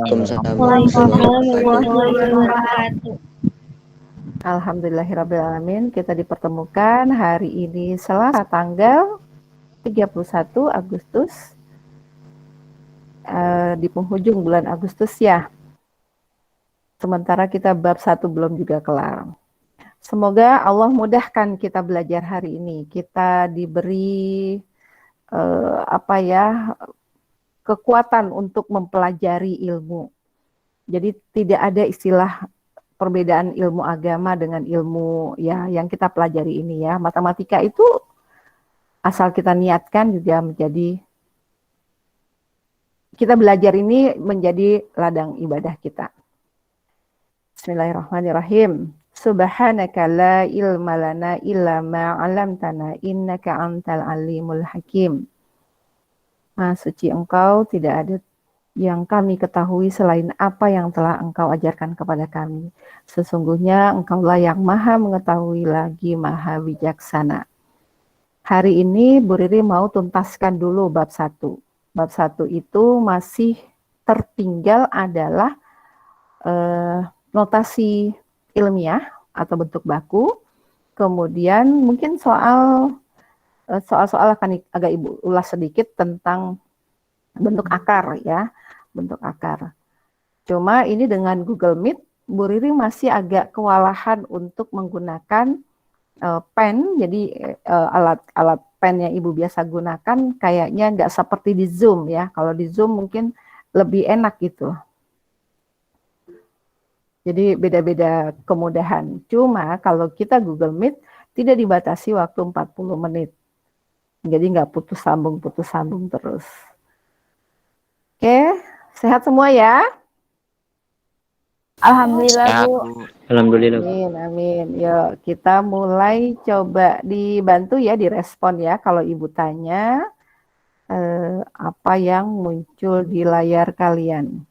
Waalaikumsalam warahmatullahi Waalaikumsalam wabarakatuh. warahmatullahi wabarakatuh. Alhamdulillahirrabbilalamin, kita dipertemukan hari ini Selasa tanggal 31 Agustus, di penghujung bulan Agustus ya. Sementara kita bab 1 belum juga kelar. Semoga Allah mudahkan kita belajar hari ini. Kita diberi kekuatan untuk mempelajari ilmu. Jadi tidak ada istilah perbedaan ilmu agama dengan ilmu ya yang kita pelajari ini ya. Matematika itu asal kita niatkan juga menjadi, kita belajar ini menjadi ladang ibadah kita. Bismillahirrahmanirrahim. Subhanaka la ilma lana illa ma 'allamtana innaka antal alimul hakim. Maha suci Engkau, tidak ada yang kami ketahui selain apa yang telah Engkau ajarkan kepada kami. Sesungguhnya Engkaulah yang maha mengetahui lagi maha bijaksana. Hari ini Bu Riri mau tuntaskan dulu bab 1. Bab 1 itu masih tertinggal adalah notasi ilmiah atau bentuk baku. Kemudian mungkin soal-soal akan agak Ibu ulas sedikit tentang bentuk akar ya, bentuk akar. Cuma ini dengan Google Meet, Bu Riri masih agak kewalahan untuk menggunakan pen, jadi alat pen yang Ibu biasa gunakan kayaknya nggak seperti di Zoom ya. Kalau di Zoom mungkin lebih enak gitu. Jadi beda-beda kemudahan. Cuma kalau kita Google Meet tidak dibatasi waktu 40 menit. Jadi nggak putus sambung terus. Oke, sehat semua ya? Alhamdulillah Bu. Alhamdulillah. Amin, amin. Yuk kita mulai, coba dibantu ya, direspon ya kalau Ibu tanya apa yang muncul di layar kalian.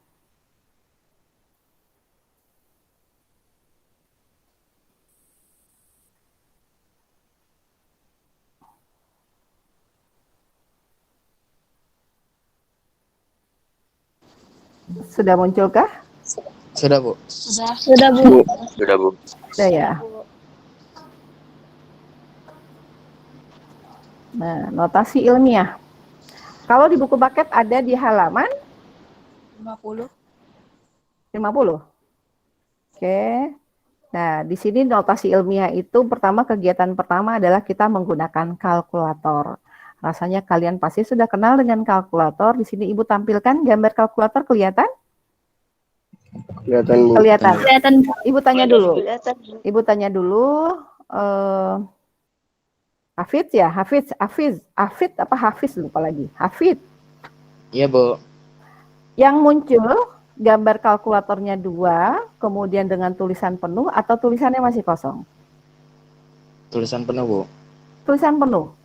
Sudah munculkah? Sudah, Bu. Sudah Bu. Sudah, Bu. Sudah ya. Nah, notasi ilmiah. Kalau di buku paket ada di halaman 50. 50. Oke. Nah, di sini notasi ilmiah itu kegiatan pertama adalah kita menggunakan kalkulator. Rasanya kalian pasti sudah kenal dengan kalkulator. Di sini Ibu tampilkan gambar kalkulator, kelihatan? Kelihatan, Bu. Kelihatan. Kelihatan Bu. Ibu tanya dulu. Ibu tanya dulu. Hafid ya, Hafid apa Hafiz lupa lagi. Hafid. Iya, Bu. Yang muncul gambar kalkulatornya 2, kemudian dengan tulisan penuh atau tulisannya masih kosong? Tulisan penuh, Bu. Tulisan penuh.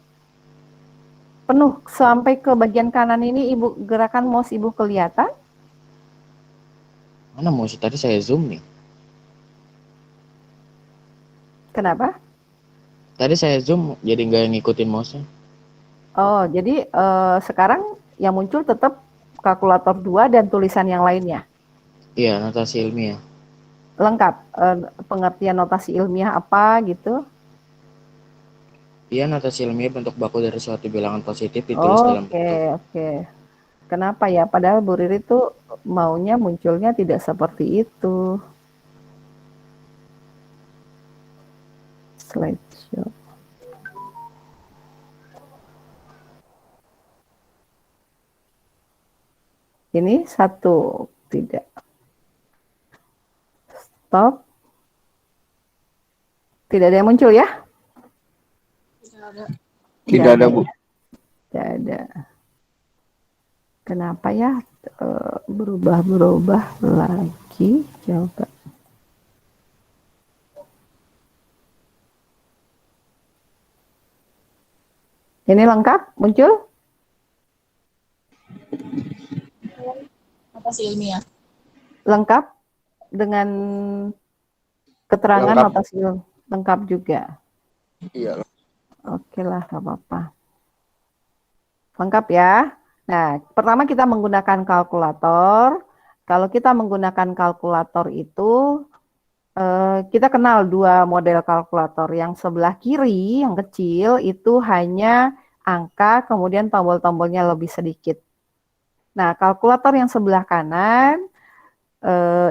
Penuh sampai ke bagian kanan ini, Ibu gerakan mouse Ibu kelihatan? Mana mouse tadi saya zoom nih? Kenapa? Tadi saya zoom jadi nggak ngikutin mouse-nya. Oh, jadi sekarang yang muncul tetap kalkulator 2 dan tulisan yang lainnya? Iya, notasi ilmiah. Lengkap, pengertian notasi ilmiah apa gitu? Iya, notasi ilmiah bentuk baku dari suatu bilangan positif ditulis dalam bentuk. Oke. Kenapa ya? Padahal Bu Riri tuh maunya munculnya tidak seperti itu. Slideshow. Ini 1, tidak. Stop. Tidak ada yang muncul ya? Tidak ada, Bu. Tidak ada. Kenapa ya berubah lagi? Coba. Ini lengkap muncul? Notasi ilmiah. Lengkap dengan keterangan Lengkap. notasi lengkap juga. Iya. Oke lah, nggak apa-apa. Lengkap ya. Nah, pertama kita menggunakan kalkulator. Kalau kita menggunakan kalkulator itu, kita kenal dua model kalkulator. Yang sebelah kiri, yang kecil, itu hanya angka, kemudian tombol-tombolnya lebih sedikit. Nah, kalkulator yang sebelah kanan,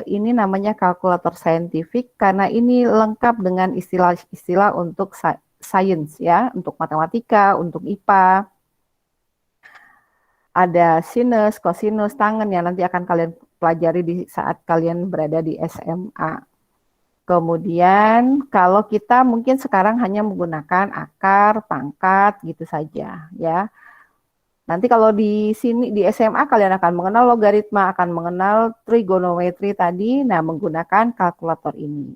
ini namanya kalkulator saintifik, karena ini lengkap dengan istilah-istilah untuk sains ya, untuk matematika, untuk IPA. Ada sinus, kosinus, tangen yang nanti akan kalian pelajari di saat kalian berada di SMA. Kemudian kalau kita mungkin sekarang hanya menggunakan akar, pangkat gitu saja ya. Nanti kalau di sini di SMA kalian akan mengenal logaritma, akan mengenal trigonometri tadi, nah menggunakan kalkulator ini.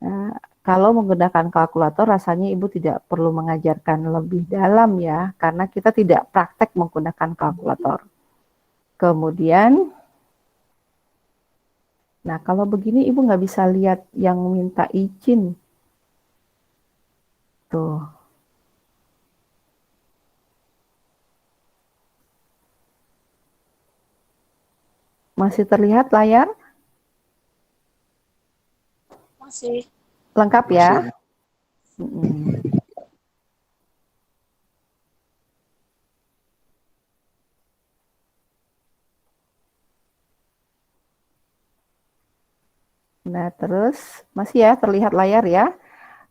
Nah, kalau menggunakan kalkulator rasanya Ibu tidak perlu mengajarkan lebih dalam ya, karena kita tidak praktek menggunakan kalkulator. Kemudian, nah kalau begini Ibu nggak bisa lihat yang minta izin. Tuh. Masih terlihat layar? Masih. Lengkap ya? Masih. Nah, terus masih ya terlihat layar ya.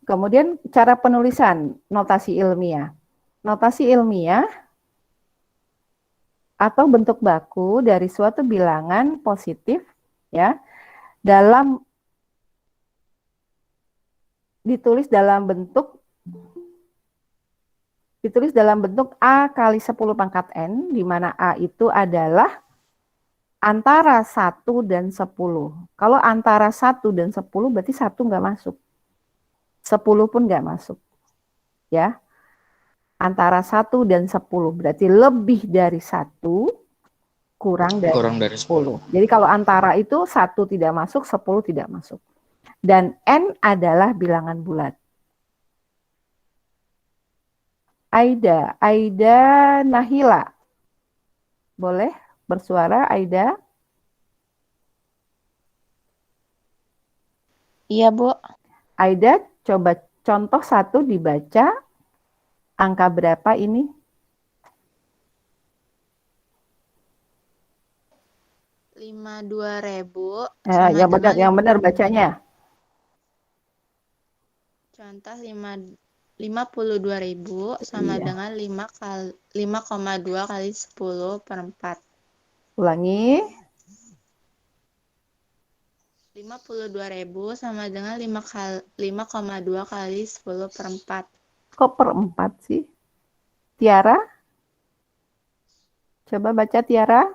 Kemudian cara penulisan notasi ilmiah. Notasi ilmiah atau bentuk baku dari suatu bilangan positif ya ditulis dalam bentuk A kali 10 pangkat N, di mana A itu adalah antara 1 dan 10. Kalau antara 1 dan 10 berarti 1 nggak masuk. 10 pun nggak masuk. Ya. Antara 1 dan 10 berarti lebih dari 1, kurang dari 10. Jadi kalau antara itu 1 tidak masuk, 10 tidak masuk. Dan N adalah bilangan bulat. Aida Nahila. Boleh bersuara Aida? Iya, Bu. Aida, coba contoh 1 dibaca. Angka berapa ini? 52.000 yang benar bacanya. Contoh 52.000 sama dengan 5,2 kali 10 per 4. Ulangi. 52.000 sama dengan 5,2 kali 10 per 4. Kok per 4 sih? Tiara? Coba baca Tiara.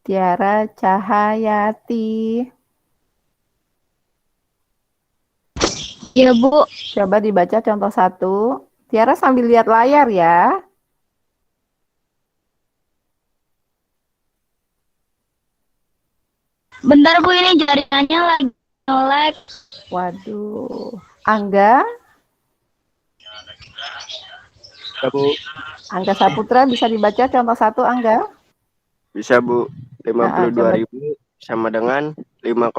Tiara Cahayati. Ya, Bu. Coba dibaca contoh 1. Tiara sambil lihat layar ya. Bentar, Bu, ini jaringannya lagi nge-lag. Waduh. Angga? Ya, Bu. Angga Saputra bisa dibaca contoh 1, Angga? Bisa, Bu. 52.000 sama dengan 5,2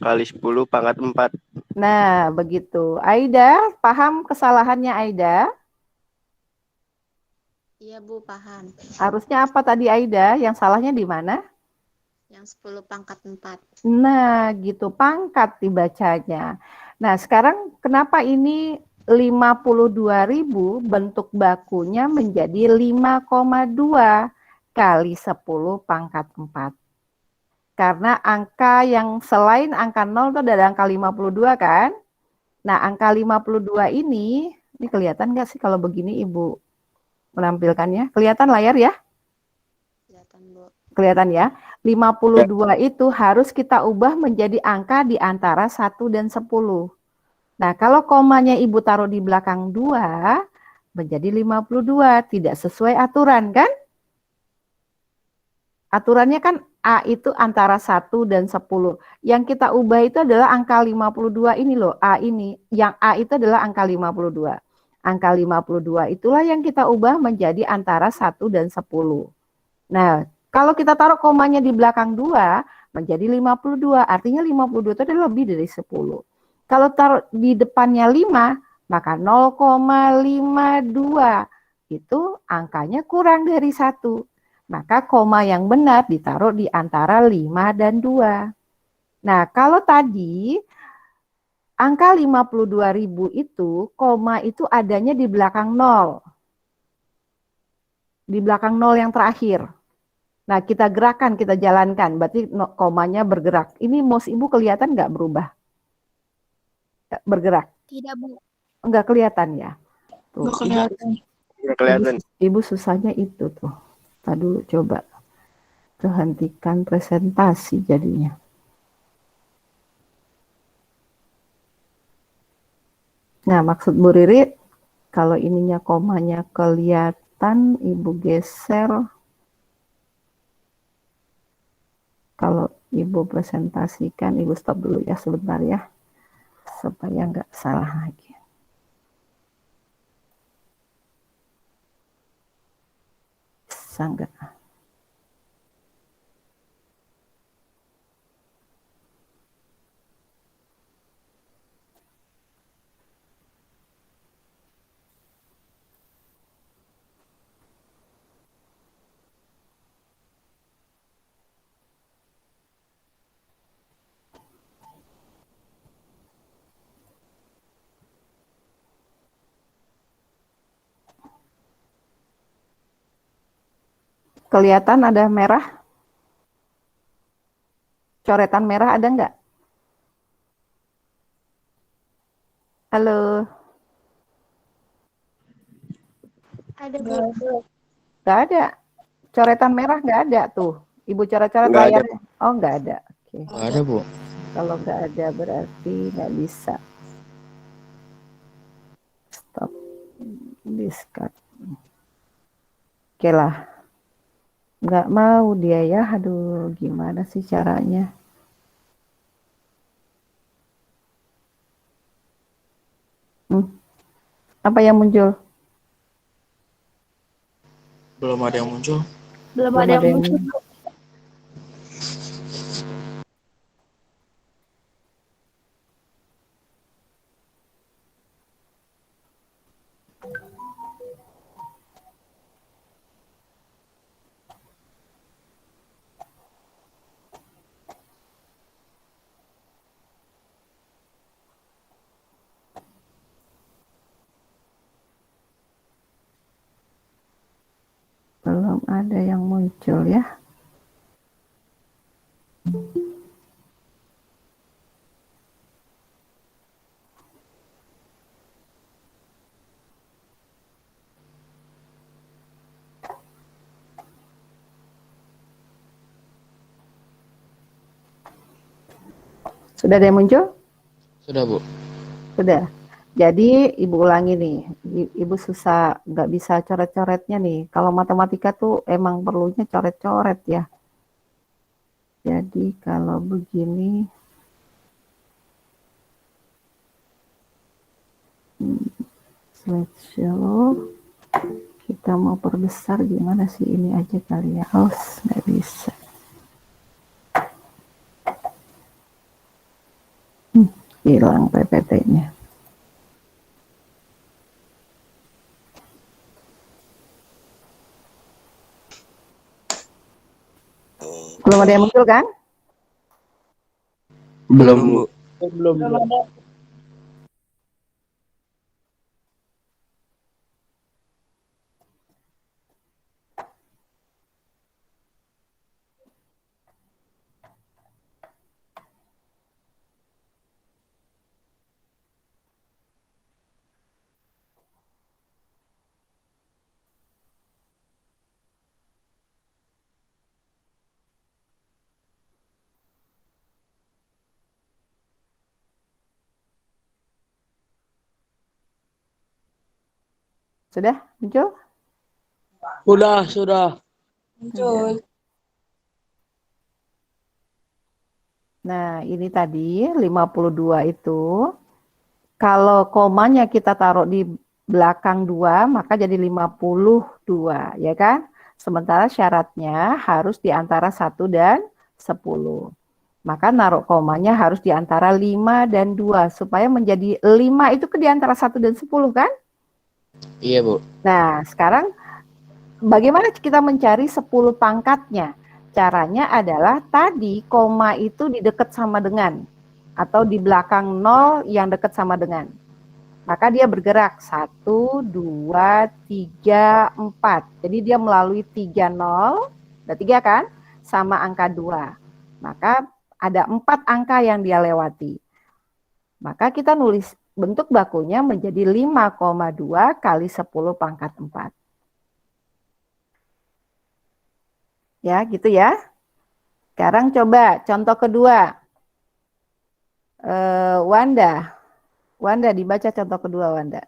kali 10 pangkat 4. Nah, begitu. Aida, paham kesalahannya Aida? Iya, Bu, paham. Harusnya apa tadi Aida? Yang salahnya di mana? Yang 10 pangkat 4. Nah, gitu. Pangkat dibacanya. Nah, sekarang kenapa ini 52.000 bentuk bakunya menjadi 5,2 kali 10 pangkat 4. Karena angka yang selain angka 0 itu ada angka 52 kan? Nah, angka 52 ini kelihatan nggak sih kalau begini Ibu menampilkannya? Kelihatan layar ya? Kelihatan, Bu. Kelihatan ya? 52 itu harus kita ubah menjadi angka di antara 1 dan 10. Nah, kalau komanya Ibu taruh di belakang 2, menjadi 52. Tidak sesuai aturan kan? Aturannya kan A itu antara 1 dan 10. Yang kita ubah itu adalah angka 52 ini loh, A ini. Yang A itu adalah angka 52. Angka 52 itulah yang kita ubah menjadi antara 1 dan 10. Nah, kalau kita taruh komanya di belakang 2 menjadi 52, artinya 52 itu adalah lebih dari 10. Kalau taruh di depannya 5, maka 0,52 itu angkanya kurang dari 1. Maka koma yang benar ditaruh di antara 5 dan 2. Nah, kalau tadi angka 52.000 itu, koma itu adanya di belakang 0. Di belakang 0 yang terakhir. Nah, kita gerakan, kita jalankan. Berarti komanya bergerak. Ini mouse ibu kelihatan nggak berubah? Bergerak? Tidak, Bu. Nggak kelihatan ya? Tuh, Nggak kelihatan. Nggak kelihatan. Ibu susahnya itu tuh. Tadi dulu coba. Hentikan presentasi jadinya. Nah, maksud Bu Riri, kalau ininya komanya kelihatan, Ibu geser. Kalau Ibu presentasikan, Ibu stop dulu ya sebentar ya. Supaya nggak salah lagi. Bisa nggak? Kelihatan ada merah? Coretan merah ada nggak? Halo? Ada, Bu. Nggak ada. Coretan merah nggak ada tuh. Ibu coret-coret Nggak ada. layarnya. Oh, nggak ada. Oke. Nggak ada, Bu. Kalau nggak ada berarti nggak bisa. Stop. Discard. Oke lah. Nggak mau dia ya. Aduh, gimana sih caranya? Apa yang muncul? Belum ada yang muncul. Belum Belum ada yang ada yang muncul. Belum ada yang muncul ya. Sudah ada yang muncul? Sudah, Bu. Sudah. Jadi Ibu ulangi nih, Ibu susah nggak bisa coret-coretnya nih. Kalau matematika tuh emang perlunya coret-coret ya. Jadi kalau begini, slideshow, kita mau perbesar gimana sih, ini aja kali ya. Oh, nggak bisa. Hilang PPT-nya. Belum ada yang muncul kan? Belum, Bu. Belum. Sudah muncul? Sudah. Muncul. Nah, ini tadi 52 itu, kalau komanya kita taruh di belakang 2, maka jadi 52, ya kan? Sementara syaratnya harus di antara 1 dan 10. Maka naruh komanya harus di antara 5 dan 2, supaya menjadi 5 itu di antara 1 dan 10, kan? Iya, Bu. Nah, sekarang bagaimana kita mencari 10 pangkatnya? Caranya adalah tadi koma itu di dekat sama dengan, atau di belakang 0 yang dekat sama dengan. Maka dia bergerak 1, 2, 3, 4. Jadi dia melalui 3 0, ada 3 kan, sama angka 2. Maka ada 4 angka yang dia lewati. Maka kita nulis bentuk bakunya menjadi 5,2 kali 10 pangkat 4. Ya, gitu ya. Sekarang coba contoh kedua. Wanda dibaca contoh kedua, Wanda.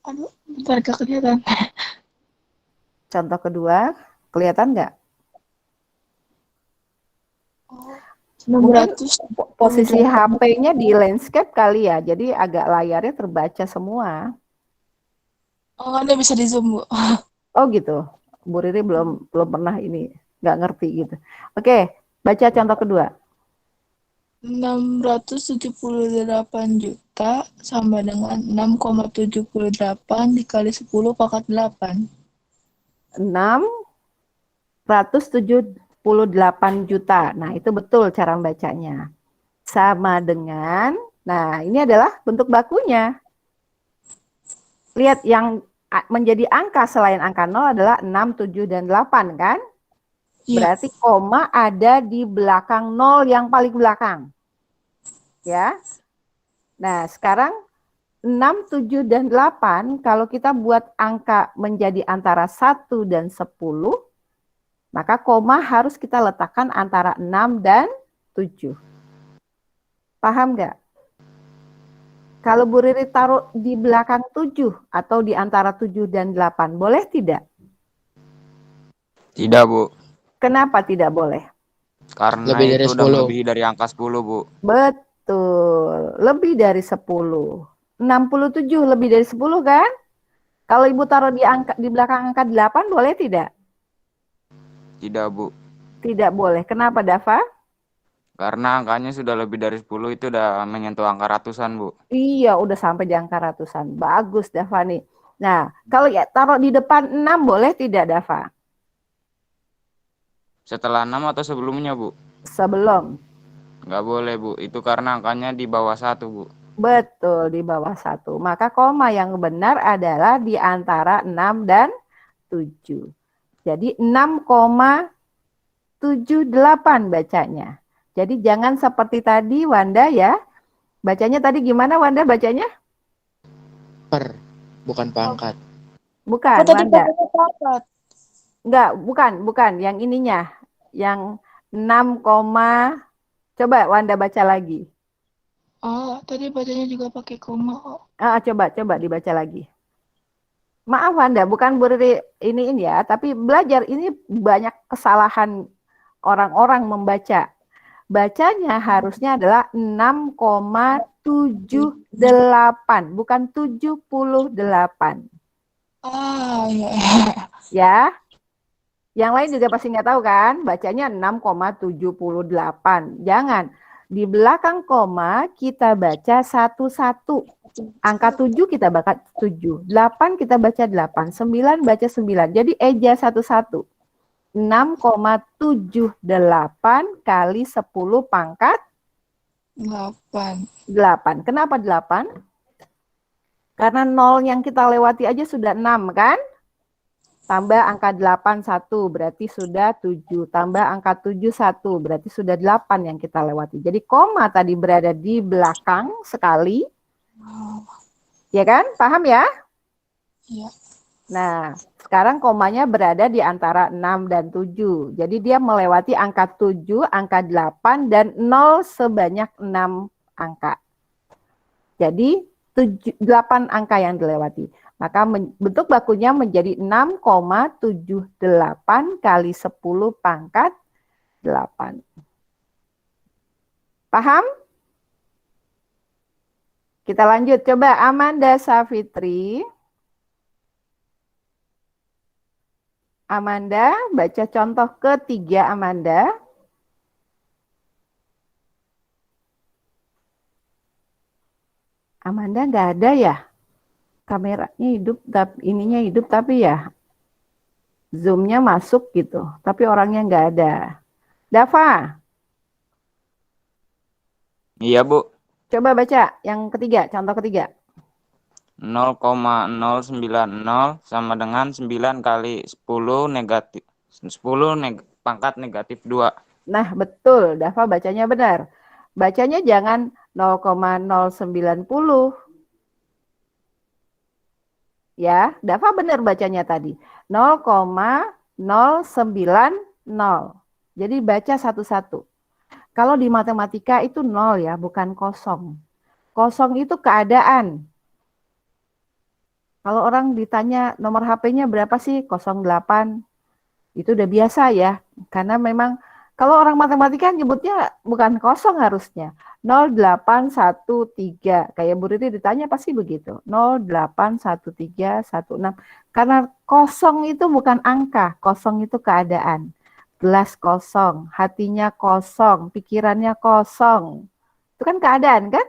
Aduh, bentar gak kelihatan. Contoh kedua, kelihatan nggak? Mungkin 600. posisi HP-nya di landscape kali ya, jadi agak layarnya terbaca semua. Oh, Anda bisa di zoom, Bu. Oh gitu, Bu Riri belum pernah ini, nggak ngerti gitu. Oke, baca contoh kedua. 678 juta sama dengan 6,78 dikali 10 pangkat 8. 678 juta. Nah, itu betul cara membacanya. Sama dengan, nah ini adalah bentuk bakunya. Lihat yang menjadi angka selain angka 0 adalah 6, 7, dan 8 kan? Iya. Berarti koma ada di belakang 0 yang paling belakang. Ya. Nah, sekarang 6, 7, dan 8, kalau kita buat angka menjadi antara 1 dan 10, maka koma harus kita letakkan antara 6 dan 7. Paham nggak? Kalau Bu Riri taruh di belakang 7 atau di antara 7 dan 8, boleh tidak? Tidak, Bu. Kenapa tidak boleh? Karena Lebih dari itu udah 10. melebihi dari angka 10, Bu. Betul, lebih dari 10. 67 lebih dari 10 kan? Kalau Ibu taruh di belakang angka 8, boleh tidak? Tidak, Bu. Tidak boleh. Kenapa, Dava? Karena angkanya sudah lebih dari 10, itu udah menyentuh angka ratusan, Bu. Iya, udah sampai di angka ratusan. Bagus, Dava nih. Nah, kalau ya taruh di depan 6, boleh tidak, Dava? Setelah 6 atau sebelumnya, Bu? Sebelum. Nggak boleh, Bu. Itu karena angkanya di bawah 1, Bu. Betul, di bawah 1. Maka koma yang benar adalah di antara 6 dan 7. Jadi 6,78 bacanya. Jadi jangan seperti tadi Wanda ya. Bacanya tadi gimana Wanda bacanya? Per, bukan pangkat. Bukan, Oh, tadi Wanda. pakai pangkat. Enggak, bukan. Yang ininya. Yang 6, coba Wanda baca lagi. Oh, tadi bacanya juga pakai koma. Oh. Coba dibaca lagi. Maaf Wanda, bukan berarti ini ya, tapi belajar ini banyak kesalahan orang-orang membaca. Bacanya harusnya adalah 6,78, bukan 78. Iya. Ya. Yang lain juga pasti nggak tahu kan, bacanya 6,78. Jangan. Di belakang koma kita baca 1-1. Angka 7 kita baca 7, 8 kita baca 8, 9 baca 9. Jadi eja 1-1. 6,78 kali 10 pangkat 8. 8. Kenapa 8? Karena 0 yang kita lewati aja sudah 6 kan? Tambah angka 8 1 berarti sudah 7. Tambah angka 7 1 berarti sudah 8 yang kita lewati. Jadi koma tadi berada di belakang sekali. Ya kan? Paham ya? Iya. Nah, sekarang komanya berada di antara 6 dan 7. Jadi dia melewati angka 7, angka 8, dan 0 sebanyak 6 angka. Jadi 8 angka yang dilewati. Maka bentuk bakunya menjadi 6,78 kali 10 pangkat 8. Paham? Kita lanjut. Coba Amanda Safitri. Amanda, baca contoh ketiga Amanda. Amanda nggak ada ya? Kameranya hidup, ininya hidup tapi ya Zoom-nya masuk gitu. Tapi orangnya nggak ada. Dava, Iya, Bu. coba baca yang ketiga, contoh ketiga. 0,090 sama dengan 9 kali 10 negatif 10 pangkat negatif 2. Nah, betul. Dava bacanya benar. Bacanya jangan 0,090. Ya, Dava benar bacanya tadi. 0,090. Jadi baca satu-satu. Kalau di matematika itu 0 ya, bukan kosong. Kosong itu keadaan. Kalau orang ditanya nomor HP-nya berapa sih? 08. Itu udah biasa ya. Karena memang kalau orang matematika nyebutnya bukan kosong harusnya. 0813. Kayak Bu Riti ditanya pasti begitu. 081316. Karena kosong itu bukan angka. Kosong itu keadaan. Gelas kosong, hatinya kosong, pikirannya kosong. Itu kan keadaan kan?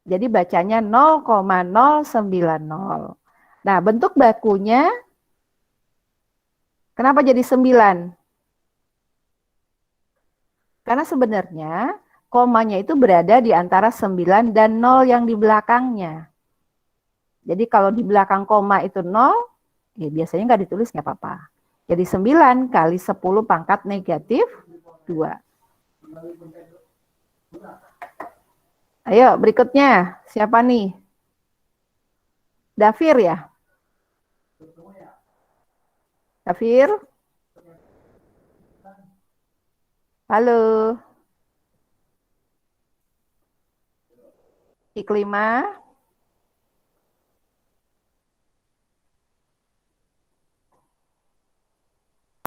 Jadi bacanya 0,090. Nah, bentuk bakunya kenapa jadi 9? Karena sebenarnya komanya itu berada di antara 9 dan 0 yang di belakangnya. Jadi kalau di belakang koma itu 0, ya biasanya nggak ditulis nggak apa-apa. Jadi 9 kali 10 pangkat negatif 2. Ayo berikutnya, siapa nih? Dafir ya? Dafir? Halo? Iklima?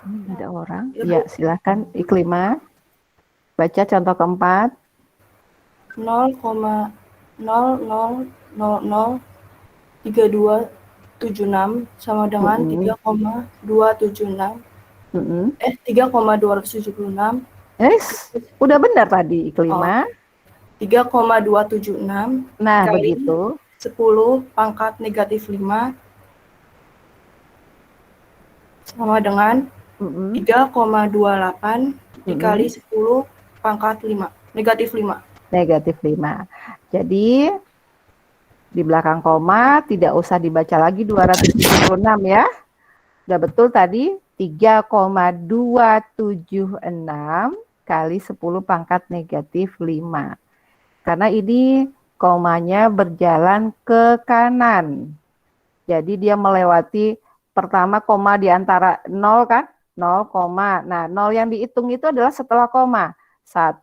Ada orang? Ya, silakan Iklima. Baca contoh keempat. 0,00003276 sama dengan 3,276. 3,276. Udah benar tadi Iklima. 3,276 Nah, kali begitu. 10 pangkat negatif 5 sama dengan 3,28 dikali 10 pangkat 5 negatif 5. Negatif 5. Jadi di belakang koma tidak usah dibaca lagi 276 ya. Udah betul tadi 3,276 kali 10 pangkat negatif 5. Karena ini komanya berjalan ke kanan. Jadi dia melewati pertama koma di antara 0 kan? 0, nah 0 yang dihitung itu adalah setelah koma. 1,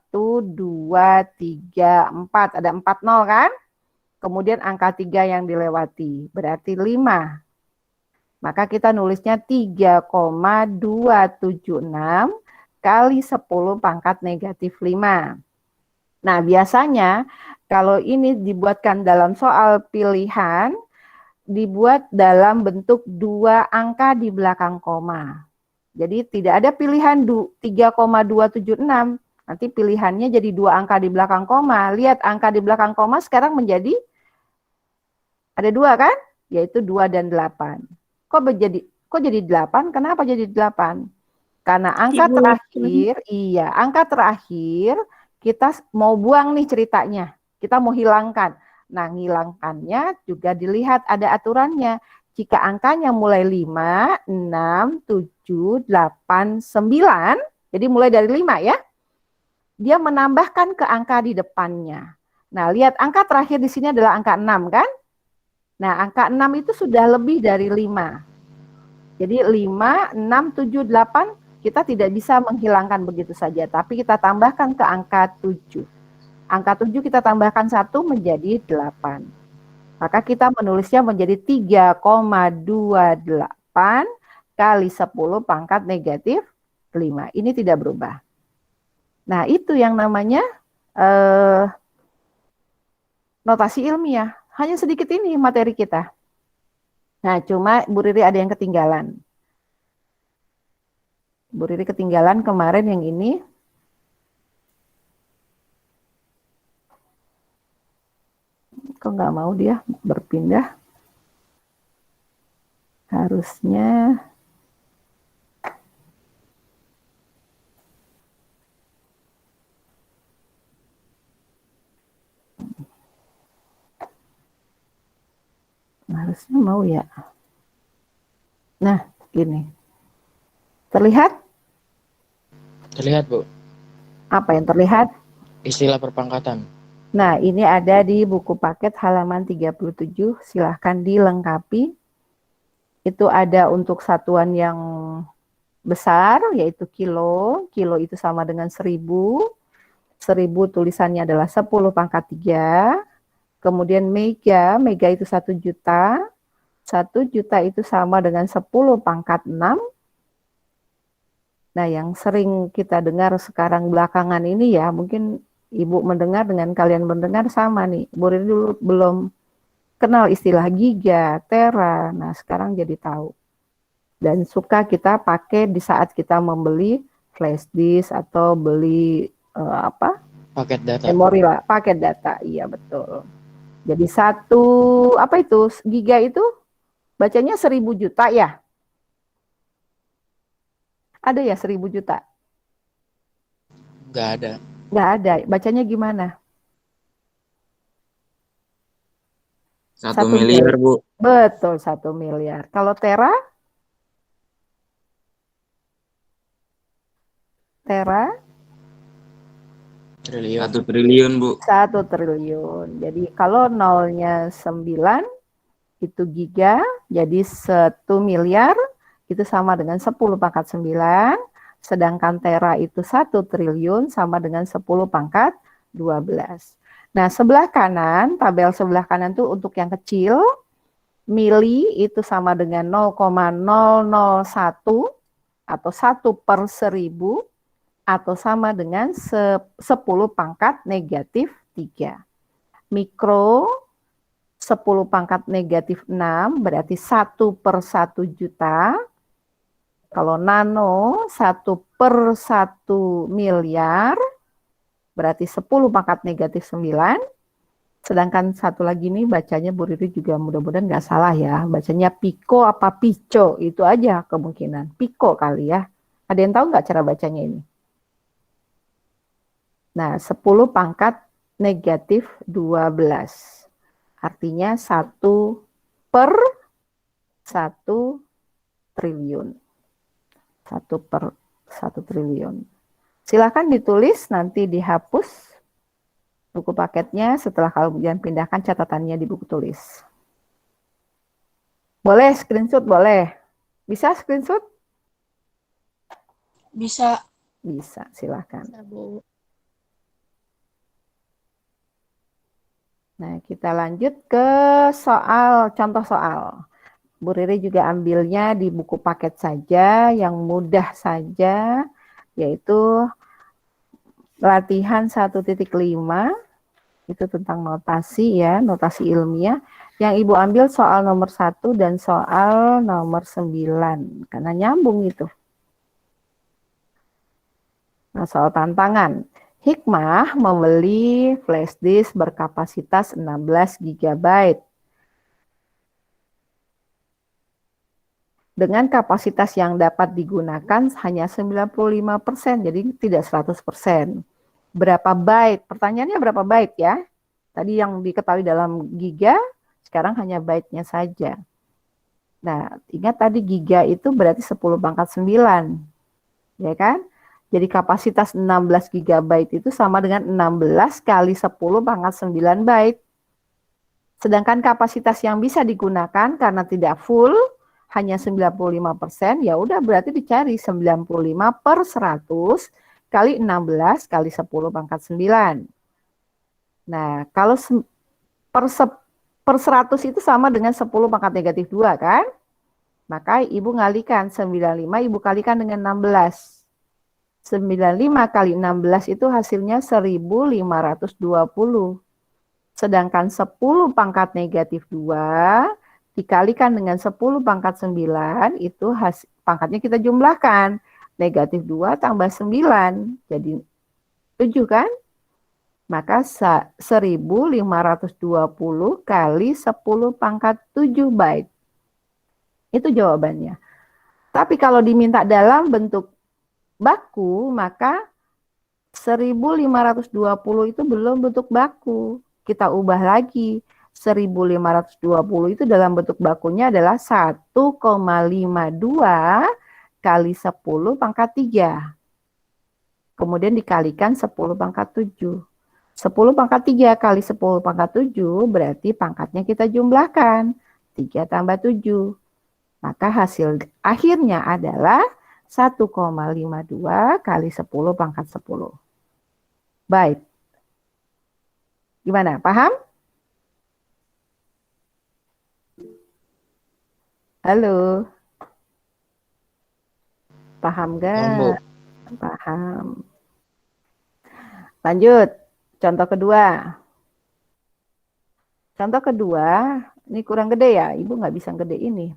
2, 3, 4. Ada 4 0 kan? Kemudian angka 3 yang dilewati. Berarti 5. Maka kita nulisnya 3,276 kali 10 pangkat negatif 5. Nah, biasanya kalau ini dibuatkan dalam soal pilihan, dibuat dalam bentuk 2 angka di belakang koma. Jadi tidak ada pilihan 3,276. Nanti pilihannya jadi 2 angka di belakang koma. Lihat angka di belakang koma sekarang menjadi ada 2 kan? Yaitu 2 dan 8. Kok jadi 8? Kenapa jadi 8? Karena angka terakhir, angka terakhir kita mau buang nih ceritanya. Kita mau hilangkan. Nah, ngilangkannya juga dilihat ada aturannya. Jika angkanya mulai 5, 6, 7, 8, 9, jadi mulai dari 5 ya. Dia menambahkan ke angka di depannya. Nah, lihat angka terakhir di sini adalah angka 6 kan? Nah, angka 6 itu sudah lebih dari 5. Jadi 5, 6, 7, 8 kita tidak bisa menghilangkan begitu saja. Tapi kita tambahkan ke angka 7. Angka 7 kita tambahkan 1 menjadi 8. Maka kita menulisnya menjadi 3,28 kali 10 pangkat negatif 5. Ini tidak berubah. Nah, itu yang namanya notasi ilmiah. Hanya sedikit ini materi kita. Nah, cuma Bu Riri ada yang ketinggalan. Bu Riri ketinggalan kemarin yang ini. Kok nggak mau dia berpindah? Harusnya mau ya. Nah, ini. Terlihat? Terlihat, Bu. Apa yang terlihat? Istilah perpangkatan. Nah, ini ada di buku paket halaman 37. Silahkan dilengkapi. Itu ada untuk satuan yang besar, yaitu kilo. Kilo itu sama dengan 1000. 1000 tulisannya adalah 10 pangkat 3. Kemudian mega itu 1 juta. 1 juta itu sama dengan 10 pangkat 6. Nah, yang sering kita dengar sekarang belakangan ini ya, mungkin Ibu mendengar dengan kalian mendengar sama nih. Bu Riri dulu belum kenal istilah giga, tera, nah sekarang jadi tahu. Dan suka kita pakai di saat kita membeli flash disk atau beli Paket data. memori lah, paket data, iya betul. Jadi apa itu, giga itu bacanya 1000 juta ya? Ada ya 1000 juta? Nggak ada. Nggak ada, bacanya gimana? 1 miliar, Bu. Betul, 1 miliar. Kalau tera? Tera? Triliun. 1 triliun, Bu. 1 triliun. Jadi kalau nolnya 9, itu giga, jadi 1 miliar, itu sama dengan 10 pangkat 9, sedangkan tera itu 1 triliun sama dengan 10 pangkat 12. Nah, sebelah kanan, tabel sebelah kanan tuh untuk yang kecil, mili itu sama dengan 0,001 atau 1/1000 atau sama dengan 10 pangkat negatif 3. Mikro 10 pangkat negatif 6 berarti 1/1 juta. Kalau nano 1/1 miliar berarti 10 pangkat negatif 9. Sedangkan satu lagi nih bacanya Bu Riri juga mudah-mudahan nggak salah ya. Bacanya piko apa pico, itu aja kemungkinan. Piko kali ya. Ada yang tahu nggak cara bacanya ini? Nah, 10 pangkat negatif 12. Artinya 1/1 triliun. 1/1 triliun. Silakan ditulis, nanti dihapus buku paketnya setelah kalian pindahkan catatannya di buku tulis. Boleh screenshot, boleh. Bisa screenshot? Bisa. Bisa, silakan. Bisa, Bu. Nah, kita lanjut ke contoh soal. Bu Riri juga ambilnya di buku paket saja, yang mudah saja, yaitu latihan 1.5, itu tentang notasi ya, notasi ilmiah. Yang Ibu ambil soal nomor 1 dan soal nomor 9, karena nyambung itu. Nah, soal tantangan. Hikmah membeli flash disk berkapasitas 16 GB. Dengan kapasitas yang dapat digunakan hanya 95%, jadi tidak 100%. Berapa byte? Pertanyaannya berapa byte ya? Tadi yang diketahui dalam giga, sekarang hanya byte-nya saja. Nah, ingat tadi giga itu berarti 10 pangkat 9. Ya kan? Jadi kapasitas 16 GB itu sama dengan 16 kali 10 pangkat 9 byte. Sedangkan kapasitas yang bisa digunakan karena tidak full, hanya 95%, ya udah berarti dicari 95/100 kali 16 kali 10 pangkat 9. Nah, kalau per 100 itu sama dengan 10 pangkat negatif 2 kan? Maka Ibu ngalikan 95, Ibu kalikan dengan 16. 95 kali 16 itu hasilnya 1520. Sedangkan 10 pangkat negatif 2 dikalikan dengan 10 pangkat 9 itu pangkatnya kita jumlahkan. Negatif 2 tambah 9 jadi 7 kan? Maka 1520 kali 10 pangkat 7 byte. Itu jawabannya. Tapi kalau diminta dalam bentuk baku, maka 1520 itu belum bentuk baku. Kita ubah lagi. 1520 itu dalam bentuk bakunya adalah 1,52 kali 10 pangkat 3. Kemudian dikalikan 10 pangkat 7. 10 pangkat 3 kali 10 pangkat 7 berarti pangkatnya kita jumlahkan. 3 tambah 7. Maka hasil akhirnya adalah 1,52 kali 10 pangkat 10. Baik. Gimana? Paham? Halo. Paham gak? Paham. Lanjut. Contoh kedua. Contoh kedua, ini kurang gede ya. Ibu nggak bisa gede ini.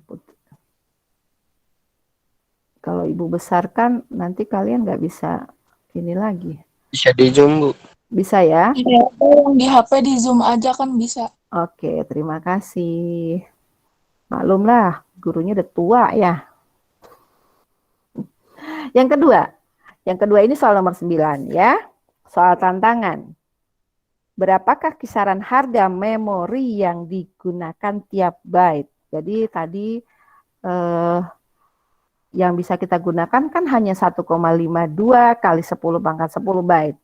Kalau ibu besarkan, nanti kalian nggak bisa ini lagi. Bisa di zoom, Bu. Bisa ya? Iya, yang di HP di zoom aja kan bisa. Oke, terima kasih. Maklumlah, gurunya udah tua ya. Yang kedua ini soal nomor 9 ya. Soal tantangan. Berapakah kisaran harga memori yang digunakan tiap byte? Jadi tadi yang bisa kita gunakan kan hanya 1,52 kali 10 pangkat 10 byte.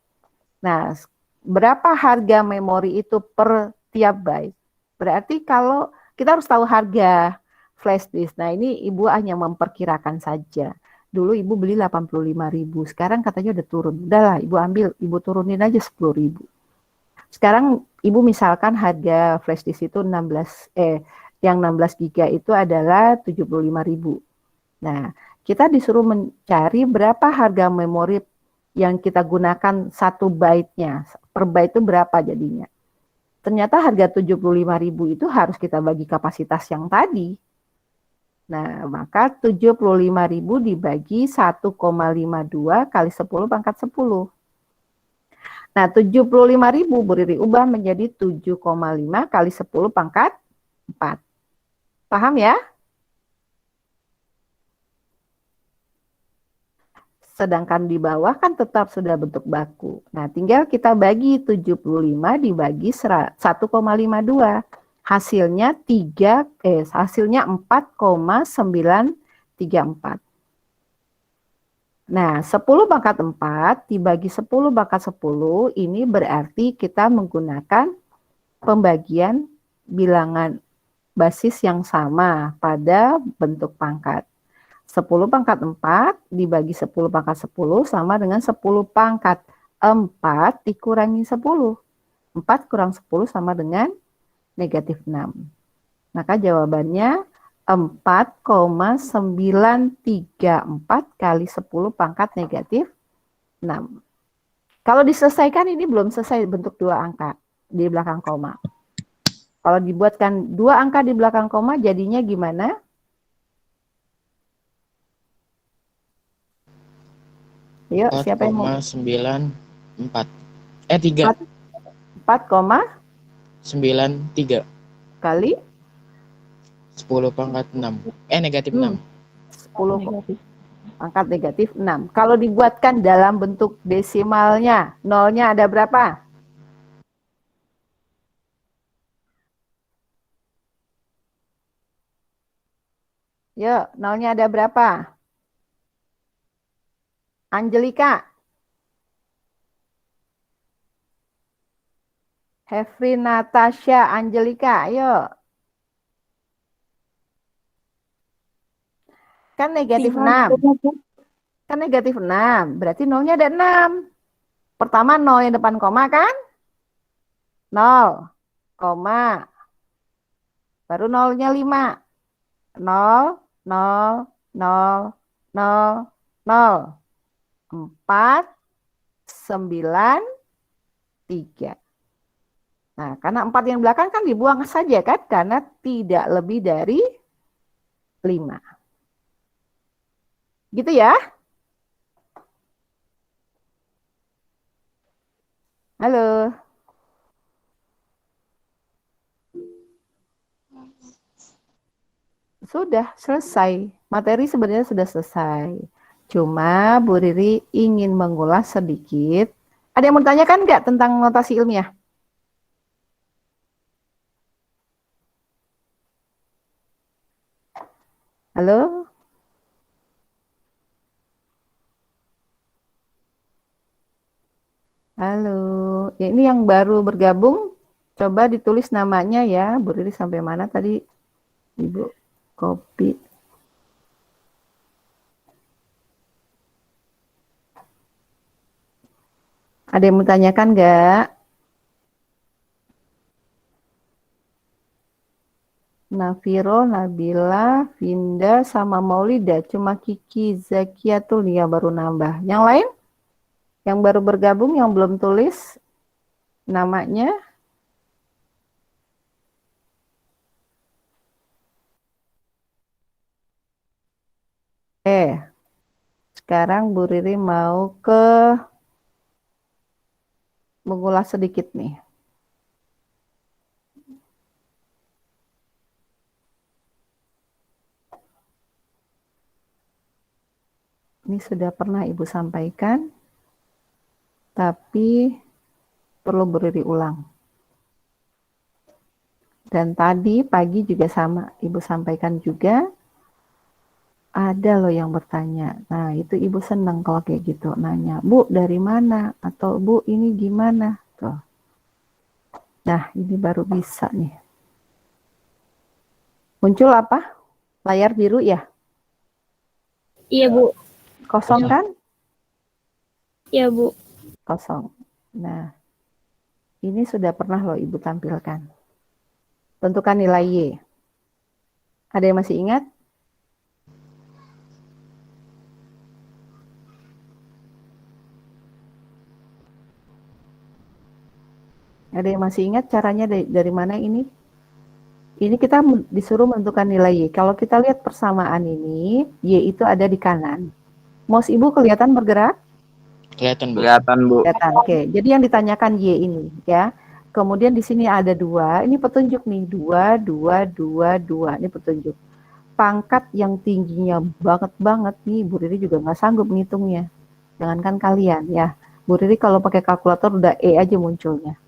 Nah, berapa harga memori itu per tiap byte? Berarti kalau kita harus tahu harga flash disk. Nah, ini Ibu hanya memperkirakan saja. Dulu Ibu beli 85.000, sekarang katanya udah turun. Udahlah, Ibu turunin aja 10.000. Sekarang Ibu misalkan harga flash disk itu yang 16 GB itu adalah 75.000. Nah, kita disuruh mencari berapa harga memori yang kita gunakan 1 byte-nya. Per byte itu berapa jadinya. Ternyata harga 75.000 itu harus kita bagi kapasitas yang tadi. Nah, maka 75.000 dibagi 1,52 kali 10 pangkat 10. Nah, 75.000 Bu Riri ubah menjadi 7,5 kali 10 pangkat 4. Paham ya? Sedangkan di bawah kan tetap sudah bentuk baku. Nah, tinggal kita bagi 75 dibagi 1,52. Hasilnya 4,934. Nah, 10 pangkat 4 dibagi 10 pangkat 10 ini berarti kita menggunakan pembagian bilangan basis yang sama pada bentuk pangkat. 10 pangkat 4 dibagi 10 pangkat 10 sama dengan 10 pangkat 4 dikurangi 10. 4 kurang 10 sama dengan negatif 6. Maka jawabannya 4,934 kali 10 pangkat negatif 6. Kalau diselesaikan ini belum selesai bentuk 2 angka di belakang koma. Kalau dibuatkan 2 angka di belakang koma jadinya gimana? Yuk, siapa yang mau? 4,94. 3. 4,93 kali kali 10 pangkat 6. Negatif 6. 10 pangkat negatif 6. Kalau dibuatkan dalam bentuk desimalnya, nolnya ada berapa? Yuk, nolnya ada berapa? Angelika. Hefri, Natasha, Angelika, ayo. Kan negatif 6. Kan negatif 6. Berarti nolnya ada 6. Pertama nol yang depan koma kan? 0, koma. Baru nolnya 5. 0, 0, 0, 0, 0. 4, 9, 3. Nah, karena 4 yang belakang kan dibuang saja kan, karena tidak lebih dari 5. Gitu ya? Halo. Sudah selesai. Materi sebenarnya sudah selesai. Cuma Bu Riri ingin mengulas sedikit. Ada yang mau tanyakan nggak tentang notasi ilmiah? Halo? Halo. Ya, ini yang baru bergabung, coba ditulis namanya ya. Bu Riri sampai mana tadi? Ibu copy. Ada yang mau tanyakan nggak? Nafiro, Nabila, Vinda, sama Maulida. Cuma Kiki, Zakiatul ya baru nambah. Yang lain? Yang baru bergabung, yang belum tulis namanya? Sekarang Bu Riri mau mengulas sedikit nih. Ini sudah pernah Ibu sampaikan, tapi perlu Bu Riri ulang. Dan tadi pagi juga sama, Ibu sampaikan juga, ada loh yang bertanya. Nah, itu Ibu senang kalau kayak gitu, nanya, Bu dari mana? Atau Bu ini gimana? Tuh. Nah, ini baru bisa nih. Muncul apa? Layar biru ya? Iya, Bu. Kosong kan? Iya, Bu. Kosong. Nah, ini sudah pernah loh Ibu tampilkan. Tentukan nilai Y. Ada yang masih ingat? Ada yang masih ingat caranya dari mana ini? Ini kita disuruh menentukan nilai Y. Kalau kita lihat persamaan ini, Y itu ada di kanan. Mouse Ibu kelihatan bergerak? Kelihatan, Bu. Kelihatan, Bu. Kelihatan. Oke, jadi yang ditanyakan Y ini ya. Kemudian di sini ada 2, ini petunjuk nih, 2, 2, 2, 2, ini petunjuk. Pangkat yang tingginya banget nih, Bu Riri juga nggak sanggup ngitungnya. Jangankan kalian ya. Bu Riri kalau pakai kalkulator udah E aja munculnya.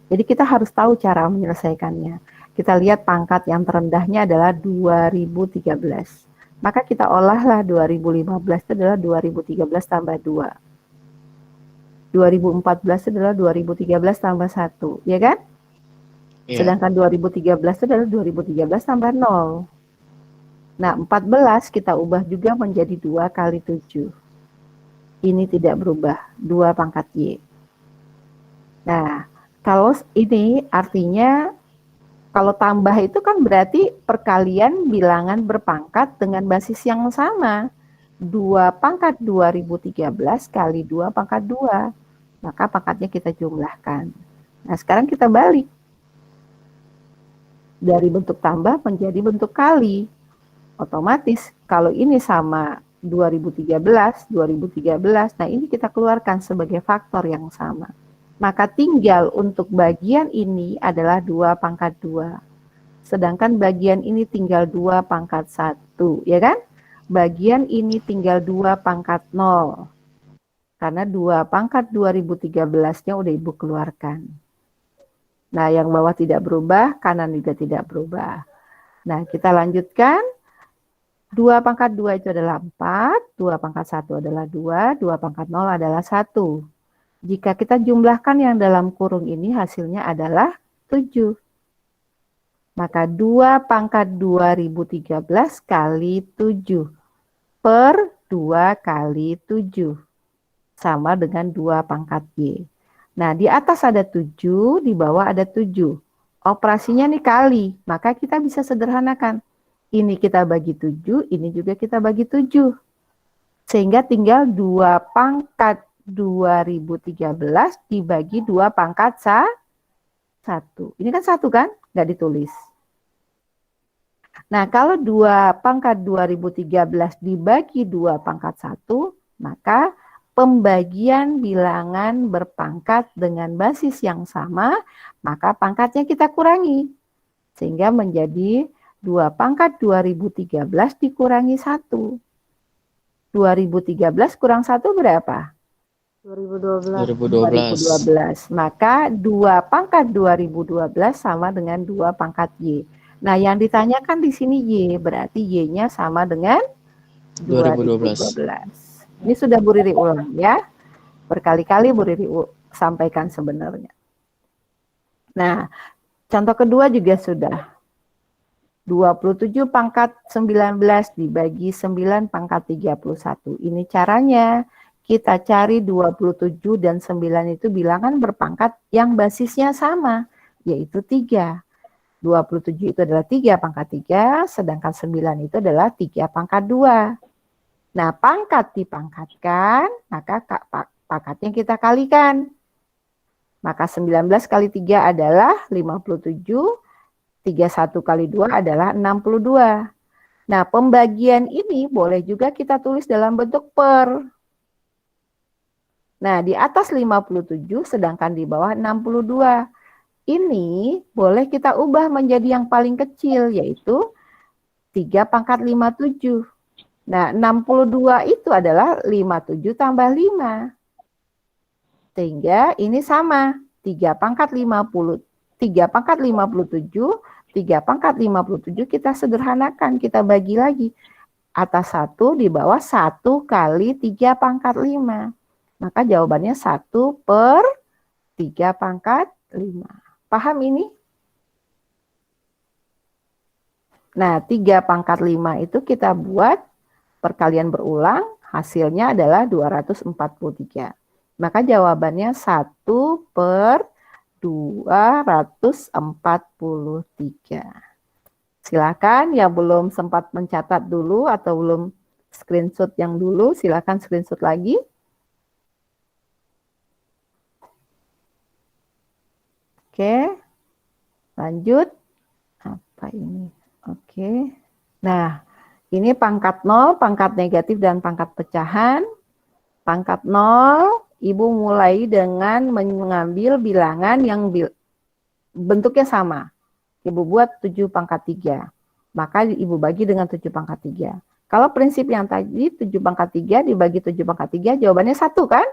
Jadi kita harus tahu cara menyelesaikannya. Kita lihat pangkat yang terendahnya adalah 2013. Maka kita olahlah 2015 itu adalah 2013 tambah 2. 2014 itu adalah 2013 tambah 1, ya kan? Iya. Sedangkan 2013 itu adalah 2013 tambah 0. Nah, 14 kita ubah juga menjadi 2 kali 7. Ini tidak berubah, 2 pangkat Y. Nah, kalau ini artinya, kalau tambah itu kan berarti perkalian bilangan berpangkat dengan basis yang sama. 2 pangkat 2013 kali 2 pangkat 2. Maka pangkatnya kita jumlahkan. Nah, sekarang kita balik. Dari bentuk tambah menjadi bentuk kali. Otomatis kalau ini sama 2013, nah ini kita keluarkan sebagai faktor yang sama. Maka tinggal untuk bagian ini adalah 2 pangkat 2. Sedangkan bagian ini tinggal 2 pangkat 1, ya kan? Bagian ini tinggal 2 pangkat 0. Karena 2 pangkat 2013-nya udah Ibu keluarkan. Nah, yang bawah tidak berubah, kanan juga tidak berubah. Nah, kita lanjutkan. 2 pangkat 2 itu adalah 4, 2 pangkat 1 adalah 2, 2 pangkat 0 adalah 1. Jika kita jumlahkan yang dalam kurung ini, hasilnya adalah 7. Maka 2 pangkat 2013 kali 7 per 2 kali 7 sama dengan 2 pangkat Y. Nah, di atas ada 7, di bawah ada 7. Operasinya nih kali, maka kita bisa sederhanakan. Ini kita bagi 7, ini juga kita bagi 7. Sehingga tinggal 2 pangkat 2013 dibagi 2 pangkat 1. Ini kan 1 kan? Nggak ditulis. Nah, kalau 2 pangkat 2013 dibagi 2 pangkat 1, maka pembagian bilangan berpangkat dengan basis yang sama, maka pangkatnya kita kurangi. Sehingga menjadi 2 pangkat 2013 dikurangi 1. 2013 kurang 1 berapa? 2012. Maka 2 pangkat 2012 sama dengan 2 pangkat Y. Nah, yang ditanyakan di sini Y, berarti Y-nya sama dengan 2012. Ini sudah Bu Riri ulang ya. Berkali-kali Bu Riri sampaikan sebenarnya. Nah, contoh kedua juga sudah. 27 pangkat 19 dibagi 9 pangkat 31. Ini caranya. Kita cari 27 dan 9 itu bilangan berpangkat yang basisnya sama, yaitu 3. 27 itu adalah 3 pangkat 3, sedangkan 9 itu adalah 3 pangkat 2. Nah, pangkat dipangkatkan, maka pangkatnya kita kalikan. Maka 19 kali 3 adalah 57, 31 kali 2 adalah 62. Nah, pembagian ini boleh juga kita tulis dalam bentuk per. Nah, di atas 57 sedangkan di bawah 62. Ini boleh kita ubah menjadi yang paling kecil, yaitu 3 pangkat 57. Nah, 62 itu adalah 57 tambah 5. Sehingga ini sama, 3 pangkat 50, 3 pangkat 57, 3 pangkat 57 kita sederhanakan, kita bagi lagi. Atas 1, di bawah 1 kali 3 pangkat 5. Maka jawabannya 1 per 3 pangkat 5. Paham ini? Nah, 3 pangkat 5 itu kita buat perkalian berulang, hasilnya adalah 243. Maka jawabannya 1 per 243. Silakan yang belum sempat mencatat dulu atau belum screenshot yang dulu, silakan screenshot lagi. Oke, lanjut. Apa ini? Oke. Nah, ini pangkat 0, pangkat negatif, dan pangkat pecahan. Pangkat 0, Ibu mulai dengan mengambil bilangan yang bentuknya sama. Ibu buat 7 pangkat 3. Maka Ibu bagi dengan 7 pangkat 3. Kalau prinsip yang tadi 7 pangkat 3 dibagi 7 pangkat 3, jawabannya 1 kan?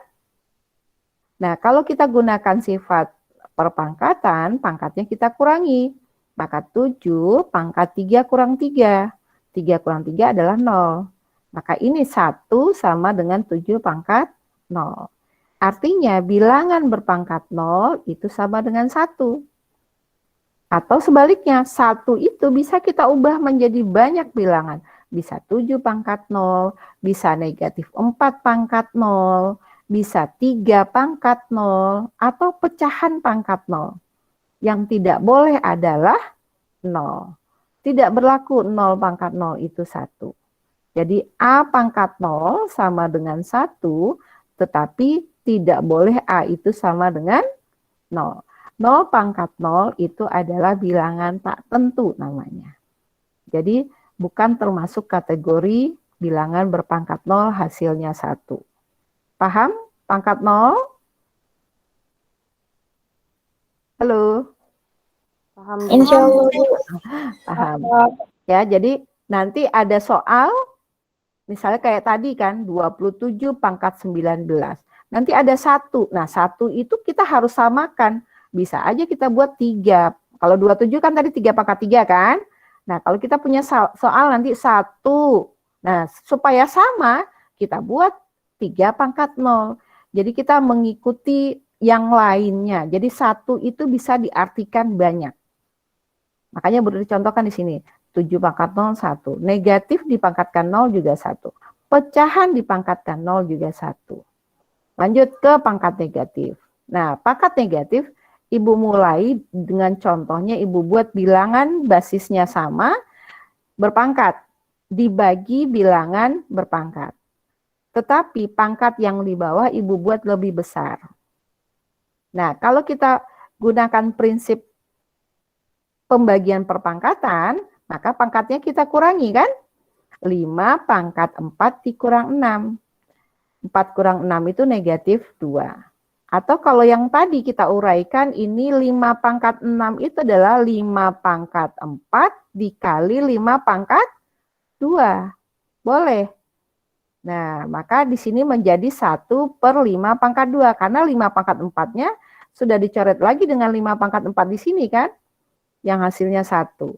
Nah, kalau kita gunakan sifat perpangkatan, pangkatnya kita kurangi. Maka 7 pangkat 3 kurang 3. 3 kurang 3 adalah 0. Maka ini 1 sama dengan 7 pangkat 0. Artinya bilangan berpangkat 0 itu sama dengan 1. Atau sebaliknya, 1 itu bisa kita ubah menjadi banyak bilangan. Bisa 7 pangkat 0, bisa negatif 4 pangkat 0, bisa 3 pangkat 0, atau pecahan pangkat 0. Yang tidak boleh adalah 0. Tidak berlaku 0 pangkat 0 itu 1. Jadi A pangkat 0 sama dengan 1, tetapi tidak boleh A itu sama dengan 0. 0 pangkat 0 itu adalah bilangan tak tentu namanya. Jadi bukan termasuk kategori bilangan berpangkat 0 hasilnya 1. Paham pangkat 0? Halo? Paham? Insya Allah, Bu. Paham. Ya, jadi nanti ada soal, misalnya kayak tadi kan, 27 pangkat 19. Nanti ada 1. Nah, 1 itu kita harus samakan. Bisa aja kita buat 3. Kalau 27 kan tadi 3 pangkat 3 kan? Nah, kalau kita punya soal nanti 1. Nah, supaya sama, kita buat 3 pangkat 0. Jadi kita mengikuti yang lainnya. Jadi 1 itu bisa diartikan banyak. Makanya boleh dicontohkan di sini. 7 pangkat 0, 1. Negatif dipangkatkan 0 juga 1. Pecahan dipangkatkan 0 juga 1. Lanjut ke pangkat negatif. Nah, pangkat negatif, Ibu mulai dengan contohnya, Ibu buat bilangan basisnya sama, berpangkat. Dibagi bilangan berpangkat. Tetapi pangkat yang di bawah Ibu buat lebih besar. Nah, kalau kita gunakan prinsip pembagian perpangkatan, maka pangkatnya kita kurangi kan? 5 pangkat 4 dikurang 6. 4 kurang 6 itu negatif 2. Atau kalau yang tadi kita uraikan, ini 5 pangkat 6 itu adalah 5 pangkat 4 dikali 5 pangkat 2. Boleh. Nah, maka di sini menjadi 1 per 5 pangkat 2. Karena 5 pangkat 4-nya sudah dicoret lagi dengan 5 pangkat 4 di sini kan? Yang hasilnya 1.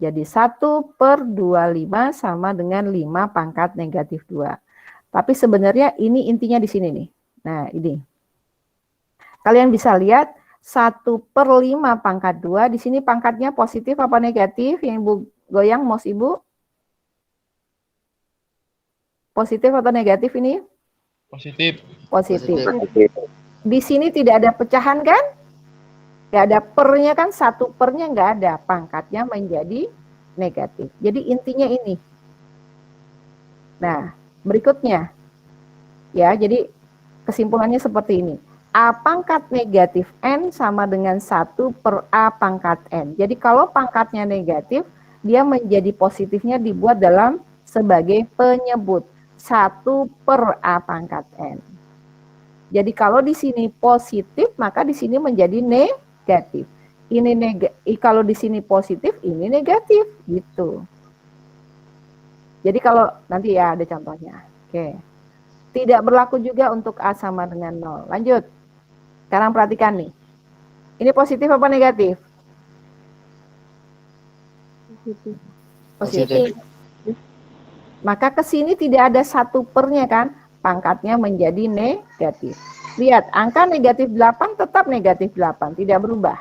Jadi 1 per 25 sama dengan 5 pangkat negatif 2. Tapi sebenarnya ini intinya di sini nih. Nah, ini. Kalian bisa lihat 1 per 5 pangkat 2. Di sini pangkatnya positif apa negatif? Yang Ibu goyang mouse Ibu. Positif atau negatif ini? Positif. Positif. Di sini tidak ada pecahan kan? Nggak ada pernya kan? 1 pernya nggak ada. Pangkatnya menjadi negatif. Jadi intinya ini. Nah, berikutnya. Ya, jadi kesimpulannya seperti ini. A pangkat negatif N sama dengan 1 per A pangkat N. Jadi kalau pangkatnya negatif, dia menjadi positifnya dibuat dalam sebagai penyebut. 1 per A pangkat N. Jadi kalau di sini positif, maka di sini menjadi negatif. Ini kalau di sini positif, ini negatif, gitu. Jadi kalau nanti ya ada contohnya. Oke. Tidak berlaku juga untuk A sama dengan 0. Lanjut. Sekarang perhatikan nih. Ini positif apa negatif? Positif. Positif. Maka ke sini tidak ada 1 pernya kan? Pangkatnya menjadi negatif. Lihat, angka negatif 8 tetap negatif 8, tidak berubah.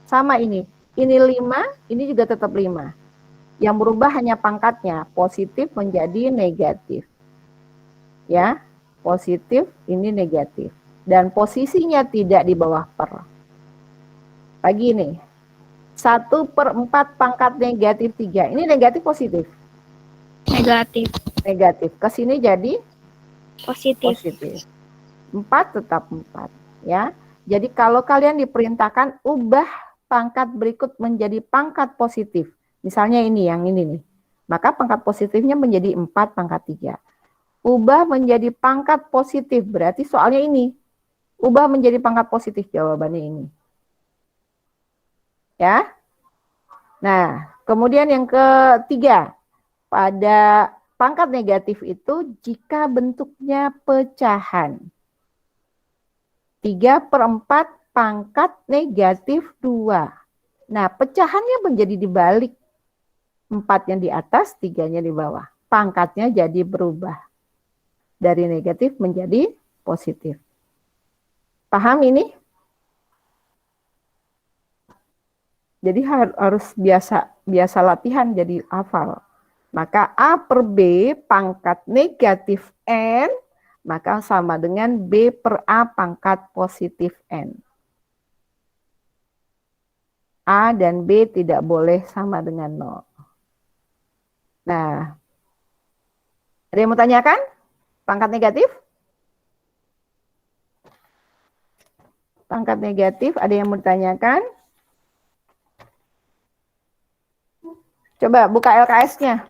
Sama ini 5, ini juga tetap 5. Yang berubah hanya pangkatnya, positif menjadi negatif. Ya, positif ini negatif. Dan posisinya tidak di bawah per. Lagi nih, 1 per 4 pangkat negatif 3. Ini negatif positif? Negatif. Negatif. Ke sini jadi Positif. positif. 4 tetap 4. Ya. Jadi kalau kalian diperintahkan ubah pangkat berikut menjadi pangkat positif. Misalnya ini, yang ini nih. Maka pangkat positifnya menjadi 4 pangkat 3. Ubah menjadi pangkat positif, berarti soalnya ini. Ubah menjadi pangkat positif, jawabannya ini. Ya. Nah, kemudian yang ketiga. Pada pangkat negatif itu jika bentuknya pecahan. 3 per 4 pangkat negatif 2. Nah, pecahannya menjadi dibalik. 4-nya di atas, 3-nya di bawah. Pangkatnya jadi berubah. Dari negatif menjadi positif. Paham ini? Jadi harus biasa latihan jadi hafal. Maka A per B pangkat negatif N, maka sama dengan B per A pangkat positif N. A dan B tidak boleh sama dengan 0. Nah, ada yang mau tanyakan? Pangkat negatif? Pangkat negatif, ada yang mau ditanyakan? Coba buka LKS-nya.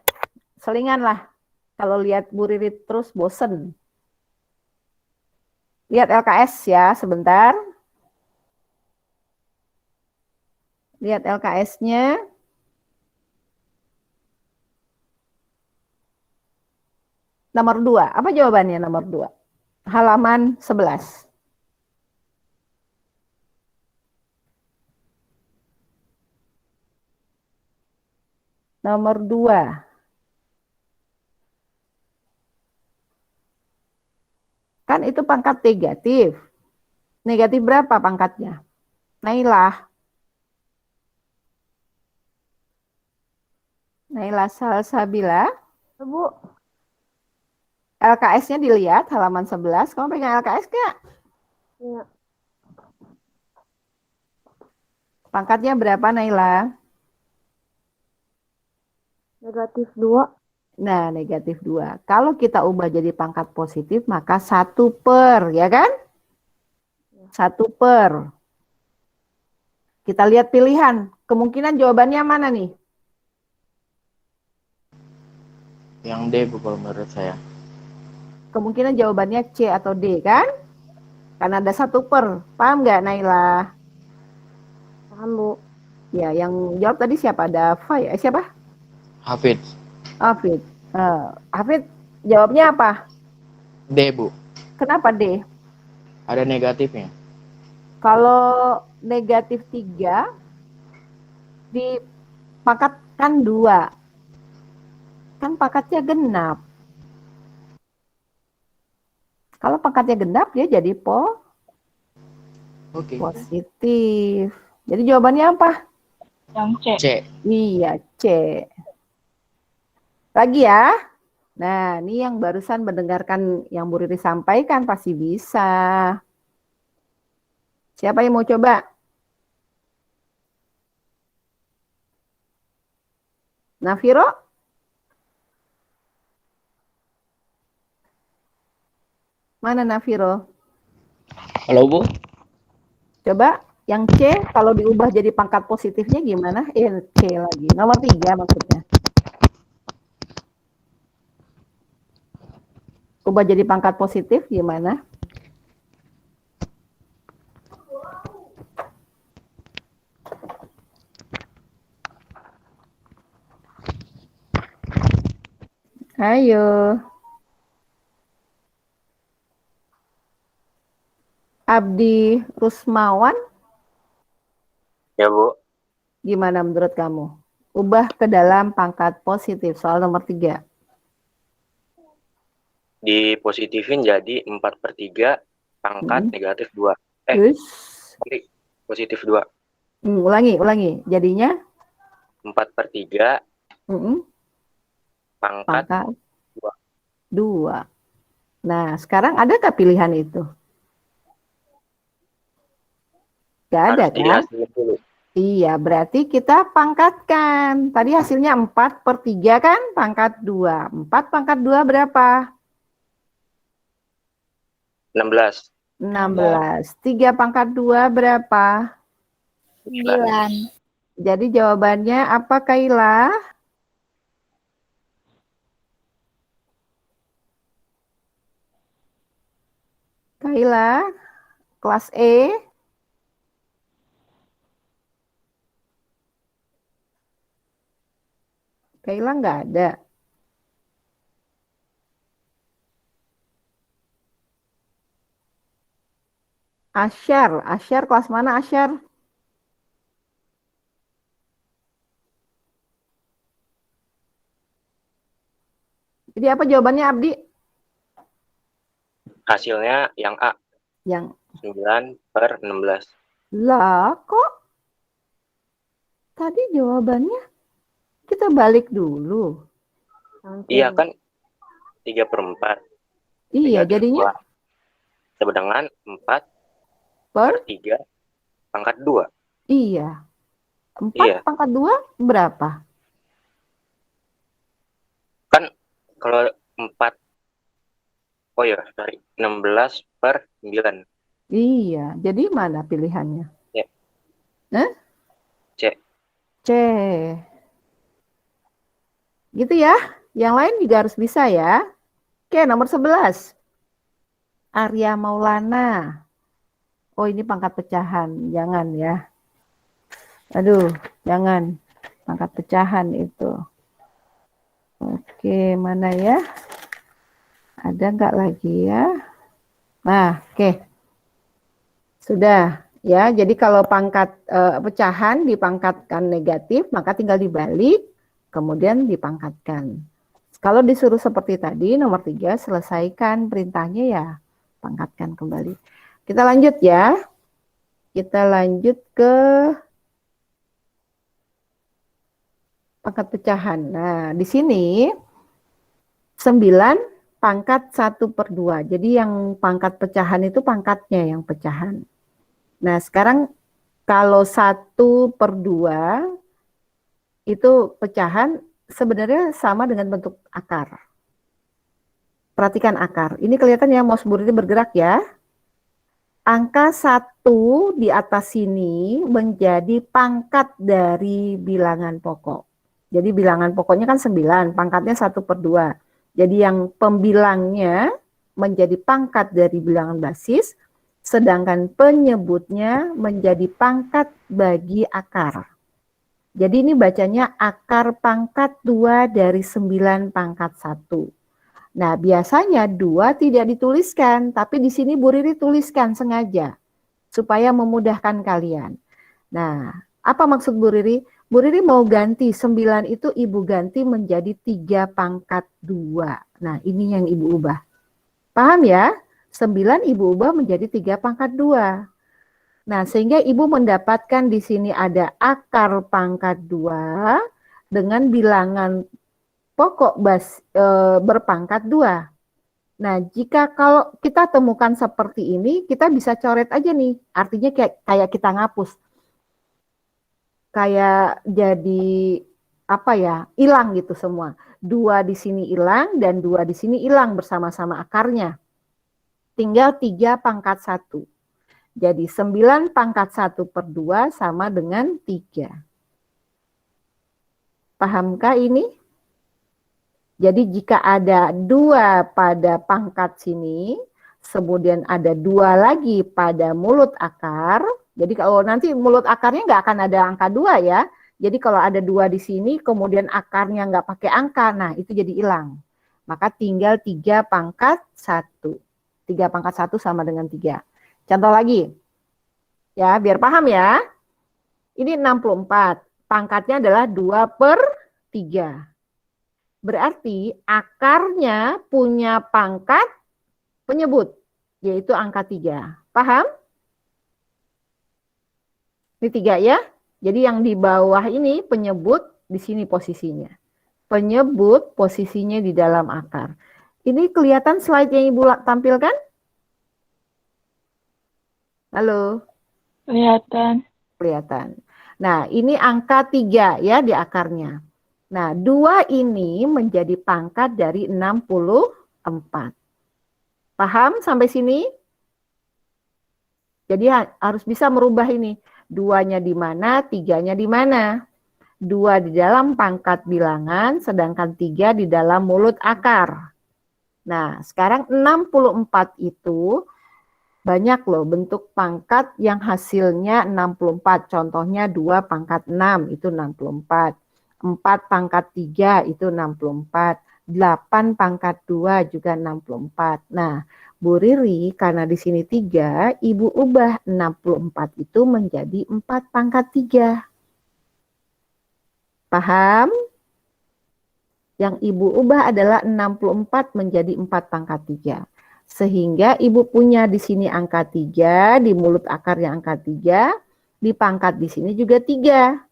Selingan lah. Kalau lihat Bu Riri terus bosen. Lihat LKS ya sebentar. Lihat LKS-nya. Nomor 2. Apa jawabannya nomor 2? Halaman 11. Nomor 2. Kan itu pangkat negatif. Negatif berapa pangkatnya? Nailah. Nailah Salsabila. Bu. LKS-nya dilihat halaman 11. Kamu pegang LKS nggak? Iya. Pangkatnya berapa Naila? Negatif 2. Nah, negatif 2. Kalau kita ubah jadi pangkat positif, maka 1 per, ya kan? 1 per. Kita lihat pilihan. Kemungkinan jawabannya mana nih? Yang D, Bu, kalau menurut saya. Kemungkinan jawabannya C atau D kan? Karena ada 1 per. Paham nggak Naila? Paham, Bu. Ya, yang jawab tadi siapa? Ada siapa? Hafid. Hafid. Hafid jawabnya apa? D, Bu. Kenapa D? Ada negatifnya. Kalau negatif 3 dipangkatkan 2. Kan pangkatnya genap. Kalau pangkatnya genap, dia jadi Oke. positif. Jadi jawabannya apa? Yang C. C. Iya, C. Lagi ya. Nah, ini yang barusan mendengarkan yang Bu Riri sampaikan pasti bisa. Siapa yang mau coba? Nafiro? Mana Nafiro? Halo Bu, Coba yang C kalau diubah jadi pangkat positifnya gimana? C lagi. Nomor 3 maksudnya. Ubah jadi pangkat positif gimana? Ayo. Abdi Rusmawan, ya Bu, gimana menurut kamu? Ubah ke dalam pangkat positif, soal nomor 3. dipositifin jadi 4/3 pangkat negatif 2. Sorry, positif 2. Ulangi. Jadinya 4/3 pangkat pangkat 2. Nah, sekarang adakah pilihan itu? Gak ada harus kan? dihasilin dulu. Iya, berarti kita pangkatkan. Tadi hasilnya 4/3 kan? Pangkat 2. 4 pangkat 2 berapa? 16. 16. 3 pangkat 2 berapa? 9. Jadi jawabannya apa, Kaila? Kaila, kelas E. Kaila nggak ada. Asyar kelas mana Asyar? Jadi apa jawabannya Abdi? Hasilnya yang A, Yang 9/16. lah kok tadi jawabannya kita balik dulu. Iya kan 3/4. Iya, jadinya 2. Sedangkan 4/3 pangkat 2. Iya. 4 Iya. pangkat 2 berapa? Kan kalau 4, oh ya, sorry, 16/9. Iya, jadi mana pilihannya? Ya. C. C. Gitu ya. Yang lain juga harus bisa ya. Oke, nomor 11. Arya Maulana. Oh, ini pangkat pecahan. Jangan ya. Aduh, jangan. Pangkat pecahan itu. Oke, mana ya? Ada nggak lagi ya? Nah, oke. Sudah ya. Jadi kalau pangkat pecahan dipangkatkan negatif, maka tinggal dibalik, kemudian dipangkatkan. Kalau disuruh seperti tadi, nomor 3, selesaikan perintahnya ya, pangkatkan kembali. Kita lanjut ya. Kita lanjut ke pangkat pecahan. Nah, di sini 9 pangkat 1/2. Jadi yang pangkat pecahan itu pangkatnya yang pecahan. Nah, sekarang kalau 1/2 itu pecahan sebenarnya sama dengan bentuk akar. Perhatikan akar. Ini kelihatan ya mouse Bu Riri bergerak ya. angka 1 di atas sini menjadi pangkat dari bilangan pokok. Jadi bilangan pokoknya kan 9, pangkatnya 1/2. Jadi yang pembilangnya menjadi pangkat dari bilangan basis, sedangkan penyebutnya menjadi pangkat bagi akar. Jadi ini bacanya akar pangkat 2 dari 9 pangkat 1. Nah, biasanya 2 tidak dituliskan, tapi di sini Bu Riri tuliskan sengaja, supaya memudahkan kalian. Nah, apa maksud Bu Riri? Bu Riri mau ganti, 9 itu Ibu ganti menjadi 3 pangkat 2. Nah, ini yang Ibu ubah. Paham ya? 9 Ibu ubah menjadi 3 pangkat 2. Nah, sehingga Ibu mendapatkan di sini ada akar pangkat 2 dengan bilangan pokok berpangkat 2. Nah, jika kalau kita temukan seperti ini, kita bisa coret aja nih. Artinya kayak kita ngapus. Kayak jadi apa ya? Hilang gitu semua. 2 di sini hilang dan 2 di sini hilang bersama-sama akarnya. Tinggal 3 pangkat 1. Jadi 9 pangkat 1/2 sama dengan 3. Pahamkah ini? Jadi jika ada 2 pada pangkat sini, kemudian ada 2 lagi pada mulut akar, jadi kalau nanti mulut akarnya nggak akan ada angka 2 ya. Jadi kalau ada 2 di sini, kemudian akarnya nggak pakai angka, nah itu jadi hilang. Maka tinggal 3 pangkat 1. 3 pangkat 1 sama dengan 3. Contoh lagi, ya biar paham ya. Ini 64, pangkatnya adalah 2/3. Berarti akarnya punya pangkat penyebut, yaitu angka 3. Paham? Ini 3 ya. Jadi yang di bawah ini penyebut, di sini posisinya. Penyebut posisinya di dalam akar. Ini kelihatan slide yang Ibu tampilkan? Halo? Kelihatan. Kelihatan. Nah, ini angka 3 ya di akarnya. Nah, 2 ini menjadi pangkat dari 64. Paham sampai sini? Jadi harus bisa merubah ini. 2-nya di mana, 3-nya di mana. 2 di dalam pangkat bilangan, sedangkan 3 di dalam mulut akar. Nah, sekarang 64 itu banyak loh bentuk pangkat yang hasilnya 64. Contohnya 2 pangkat 6 itu 64. 4 pangkat 3 itu 64, 8 pangkat 2 juga 64. Nah, Bu Riri karena di sini 3, Ibu ubah 64 itu menjadi 4 pangkat 3. Paham? Yang Ibu ubah adalah 64 menjadi 4 pangkat 3. Sehingga Ibu punya di sini angka 3, di mulut akarnya angka 3, di pangkat di sini juga 3.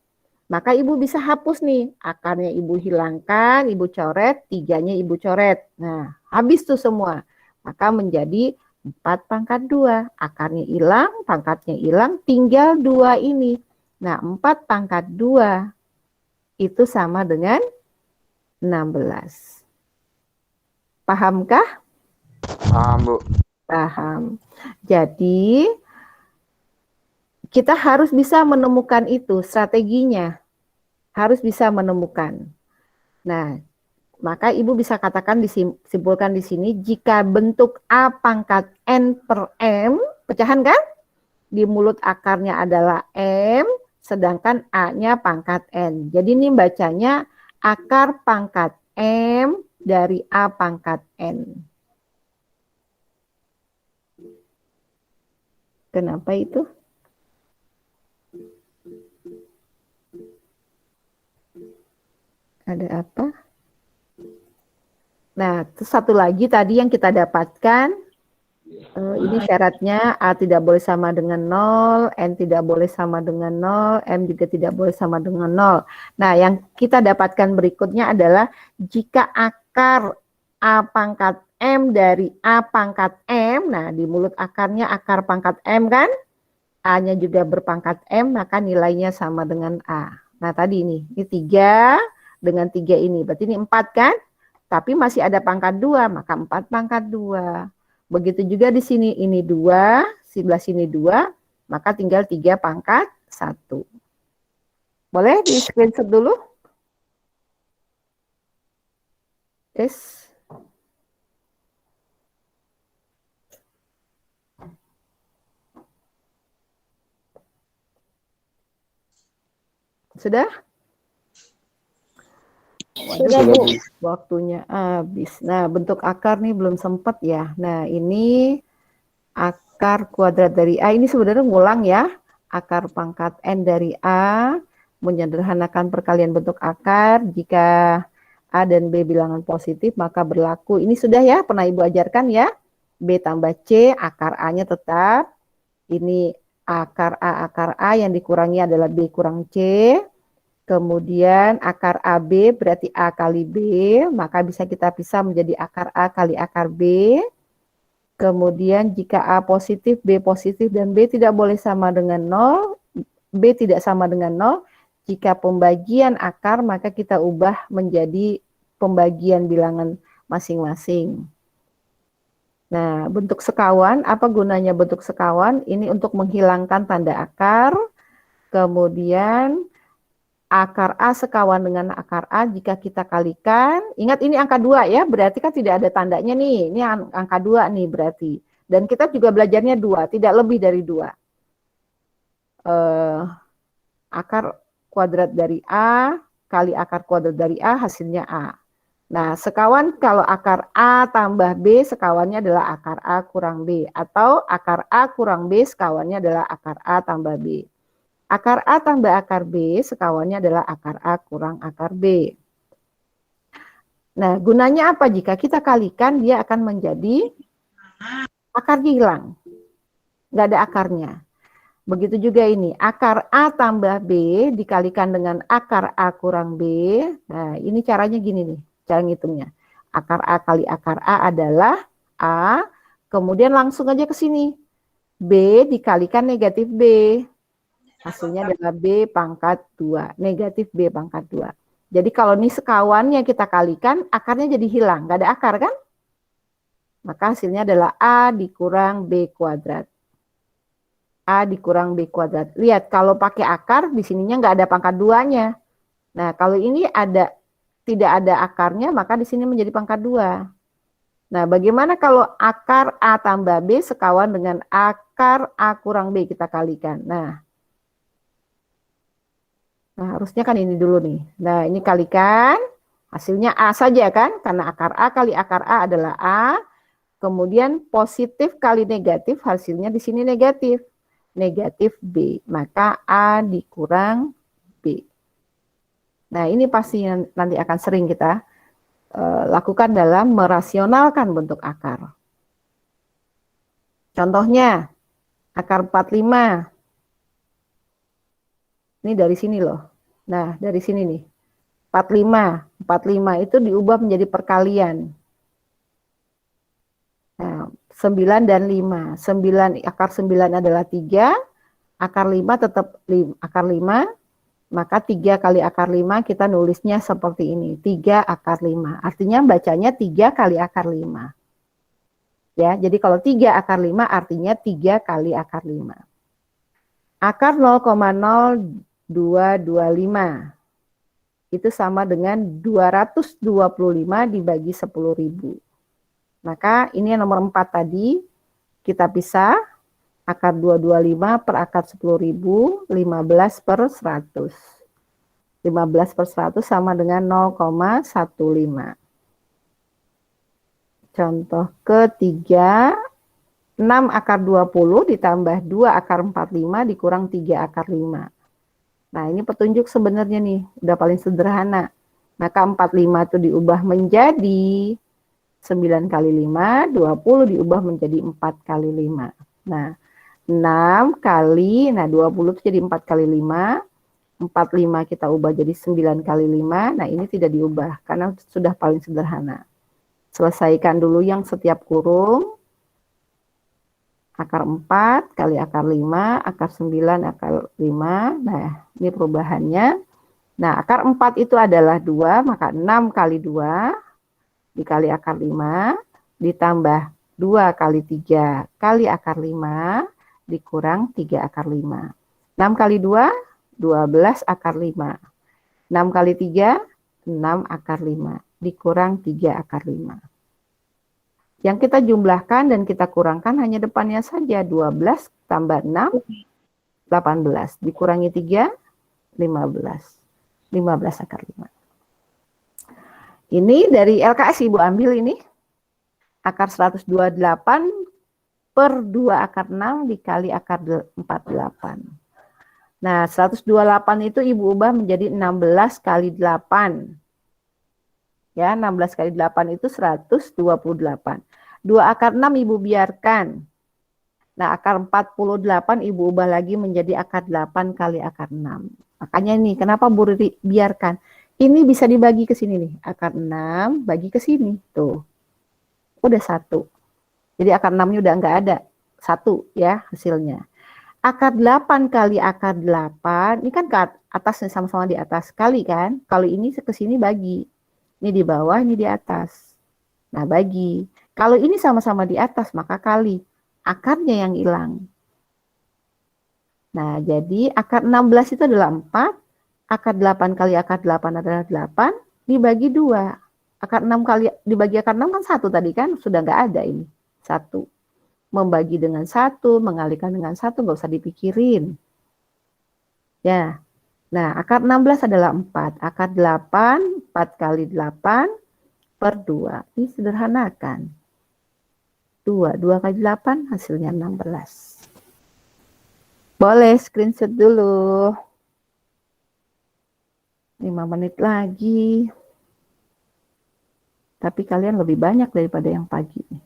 Maka Ibu bisa hapus nih, akarnya Ibu hilangkan, Ibu coret, 3-nya Ibu coret. Nah, habis tuh semua. Maka menjadi 4 pangkat 2. Akarnya hilang, pangkatnya hilang, tinggal 2 ini. Nah, 4 pangkat 2 itu sama dengan 16. Pahamkah? Paham, Bu. Paham. Jadi, kita harus bisa menemukan itu, strateginya. Harus bisa menemukan. Nah, maka Ibu bisa katakan, disimpulkan di sini, jika bentuk A pangkat N per M, pecahan kan? Di mulut akarnya adalah M, sedangkan A-nya pangkat N. Jadi ini bacanya akar pangkat M dari A pangkat N. Kenapa itu? Ada apa? Nah, terus satu lagi tadi yang kita dapatkan, ini syaratnya A tidak boleh sama dengan 0, N tidak boleh sama dengan 0, M juga tidak boleh sama dengan 0. Nah, yang kita dapatkan berikutnya adalah jika akar A pangkat M dari A pangkat M, nah di mulut akarnya akar pangkat M kan, A-nya juga berpangkat M, maka nilainya sama dengan A. Nah, tadi ini 3 dengan 3 ini, berarti ini 4 kan? Tapi masih ada pangkat 2, maka 4 pangkat 2. Begitu juga di sini, ini 2 sebelah sini 2, maka tinggal 3 pangkat 1. Boleh di screenshot dulu? Yes. Sudah? Sudah, Bu. Waktunya habis. Nah, bentuk akar nih belum sempat ya. Nah, ini akar kuadrat dari A. Ini sebenarnya ngulang ya. Akar pangkat N dari A. Menyederhanakan perkalian bentuk akar. Jika A dan B bilangan positif, maka berlaku. Ini sudah ya, pernah Ibu ajarkan ya. B tambah C, akar A-nya tetap. Ini akar A yang dikurangi adalah B kurang C. Kemudian akar AB berarti A kali B, maka bisa kita pisah menjadi akar A kali akar B. Kemudian jika A positif, B positif, dan B tidak boleh sama dengan 0, B tidak sama dengan 0, jika pembagian akar maka kita ubah menjadi pembagian bilangan masing-masing. Nah, bentuk sekawan, apa gunanya bentuk sekawan? Ini untuk menghilangkan tanda akar, kemudian akar A sekawan dengan akar A jika kita kalikan, ingat ini angka 2 ya, berarti kan tidak ada tandanya nih, ini angka 2 nih berarti. Dan kita juga belajarnya 2, tidak lebih dari 2. Akar kuadrat dari A kali akar kuadrat dari A hasilnya A. Nah, sekawan kalau akar A tambah B sekawannya adalah akar A kurang B, atau akar A kurang B sekawannya adalah akar A tambah B. Akar A tambah akar B sekawannya adalah akar A kurang akar B. Nah, gunanya apa? Jika kita kalikan, dia akan menjadi akarnya hilang. Nggak ada akarnya. Begitu juga ini, akar A tambah B dikalikan dengan akar A kurang B. Nah, ini caranya gini nih, cara ngitungnya. Akar A kali akar A adalah A, kemudian langsung aja ke sini. B dikalikan negatif B. Hasilnya adalah B pangkat 2, negatif B pangkat 2. Jadi kalau ini sekawannya kita kalikan, akarnya jadi hilang, nggak ada akar kan? Maka hasilnya adalah A dikurang B kuadrat. A dikurang B kuadrat. Lihat, kalau pakai akar, di sininya nggak ada pangkat 2-nya. Nah, kalau ini tidak ada akarnya, maka di sini menjadi pangkat 2. Nah, bagaimana kalau akar A tambah B sekawan dengan akar A kurang B kita kalikan? Nah, harusnya kan ini dulu nih. Nah, ini kalikan, hasilnya A saja kan? Karena akar A kali akar A adalah A. Kemudian positif kali negatif, hasilnya di sini negatif. Negatif B. Maka A dikurang B. Nah, ini pasti nanti akan sering kita lakukan dalam merasionalkan bentuk akar. Contohnya, akar 45. Ini dari sini loh. Nah, dari sini nih. 45. 45 itu diubah menjadi perkalian. Nah, 9 dan 5. 9, akar 9 adalah 3. Akar 5 tetap akar 5. Maka 3 kali akar 5 kita nulisnya seperti ini. 3 akar 5. Artinya bacanya 3 kali akar 5. Ya, jadi kalau 3 akar 5 artinya 3 kali akar 5. Akar 0,0225 itu sama dengan 225 dibagi 10.000. Maka ini yang nomor 4 tadi kita pisah. Akar 225 per akar 10.000, 15 per 100. 15 per 100 sama dengan 0,15. Contoh ketiga, 6 akar 20 ditambah 2 akar 45 dikurang 3 akar 5. Nah, ini petunjuk sebenarnya nih, udah paling sederhana. Maka 45 itu diubah menjadi 9 kali 5, 20 diubah menjadi 4 kali 5. Nah, 6 kali, 20 itu jadi 4 kali 5. 45 kita ubah jadi 9 kali 5. Nah, ini tidak diubah karena sudah paling sederhana. Selesaikan dulu yang setiap kurung. Akar 4 kali akar 5, akar 9 akar 5. Nah, ini perubahannya. Nah, akar 4 itu adalah 2, maka 6 kali 2 dikali akar 5 ditambah 2 kali 3 kali akar 5 dikurang 3 akar 5. 6 kali 2, 12 akar 5. 6 kali 3, 6 akar 5. Dikurang 3 akar 5. Yang kita jumlahkan dan kita kurangkan hanya depannya saja. 12 tambah 6, 18. Dikurangi 3, 15. 15 akar 5. Ini dari LKS Ibu ambil ini. Akar 128 per 2 akar 6 dikali akar 48. Nah, 128 itu Ibu ubah menjadi 16 kali 8. Ya, 16 kali 8 itu 128. 2 akar 6 Ibu biarkan. Nah, akar 48 Ibu ubah lagi menjadi akar 8 kali akar 6. Makanya ini, kenapa Bu Riri biarkan? Ini bisa dibagi ke sini nih. Akar 6 bagi ke sini. Tuh. Udah 1. Jadi akar 6-nya udah nggak ada. 1 ya hasilnya. Akar 8 kali akar 8, ini kan ke atas sama-sama di atas. Kali kan? Kalau ini ke sini bagi. Ini di bawah, ini di atas. Nah, bagi. Kalau ini sama-sama di atas, maka kali. Akarnya yang hilang. Nah, jadi akar 16 itu adalah 4. Akar 8 kali akar 8 adalah 8. Dibagi 2. Akar 6 kali dibagi akar 6 kan 1 tadi kan. Sudah nggak ada ini. 1. Membagi dengan 1, mengalihkan dengan 1, nggak usah dipikirin. Ya. Nah, akar 16 adalah 4. Akar 8, 4 kali 8 per 2. Ini sederhanakan. 2 kali 8 hasilnya 16. Boleh screenshot dulu. 5 menit lagi. Tapi kalian lebih banyak daripada yang pagi nih.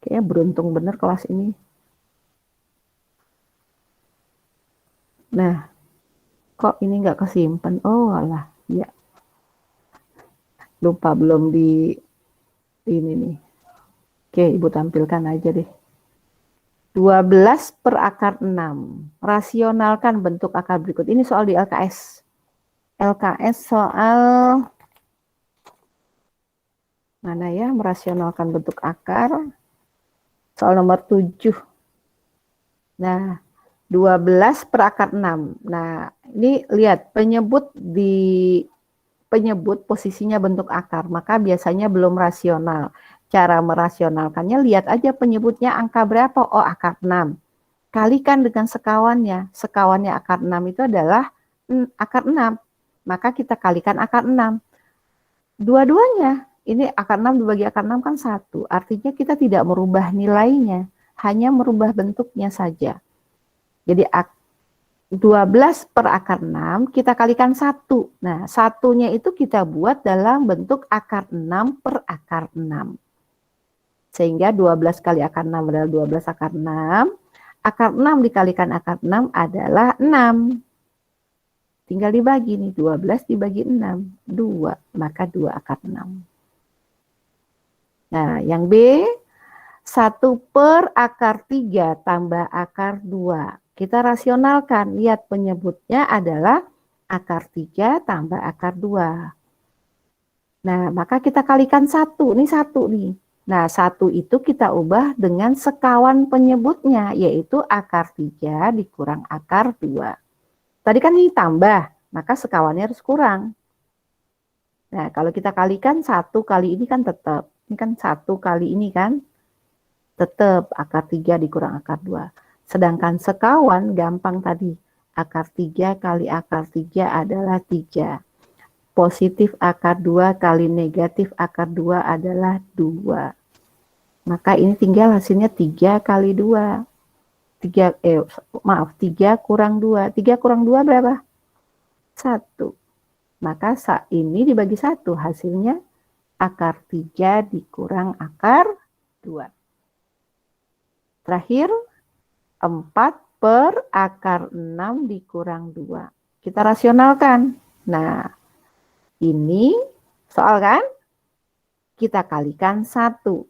Kayaknya beruntung bener kelas ini. Nah, kok ini nggak kesimpan? Oh alah, ya. Lupa belum di ini nih. Oke, Ibu tampilkan aja deh. 12 per akar 6. Rasionalkan bentuk akar berikut. Ini soal di LKS. LKS soal mana ya? Merasionalkan bentuk akar. Soal nomor 7. Nah, 12 per akar 6. Nah, ini lihat penyebut posisinya bentuk akar, maka biasanya belum rasional. Cara merasionalkannya, lihat aja penyebutnya angka berapa. Oh, akar 6. Kalikan dengan sekawannya. Sekawannya akar 6 itu adalah akar 6. Maka kita kalikan akar 6. Dua-duanya. Ini akar 6 dibagi akar 6 kan 1. Artinya kita tidak merubah nilainya. Hanya merubah bentuknya saja. Jadi 12 per akar 6 kita kalikan 1. Nah, satunya itu kita buat dalam bentuk akar 6 per akar 6. Sehingga 12 kali akar 6 adalah 12 akar 6. Akar 6 dikalikan akar 6 adalah 6. Tinggal dibagi nih, 12 dibagi 6. 2, maka 2 akar 6. Nah, yang B, 1 per akar 3 tambah akar 2. Kita rasionalkan, lihat penyebutnya adalah akar 3 tambah akar 2. Nah, maka kita kalikan 1, ini 1 nih. Nah, 1 itu kita ubah dengan sekawan penyebutnya, yaitu akar 3 dikurang akar 2. Tadi kan ini tambah, maka sekawannya harus kurang. Nah, kalau kita kalikan 1 kali ini kan tetap. Ini kan 1 kali ini kan tetap akar 3 dikurang akar 2. Sedangkan sekawan gampang tadi. Akar 3 kali akar 3 adalah 3. Positif akar 2 kali negatif akar 2 adalah 2. Maka ini tinggal hasilnya 3 kali 2. 3 kurang 2. 3 kurang 2 berapa? 1. Maka ini dibagi 1 hasilnya akar 3 dikurang akar 2. Terakhir 4 per akar 6 dikurang 2. Kita rasionalkan. Nah, ini soal kan? Kita kalikan 1.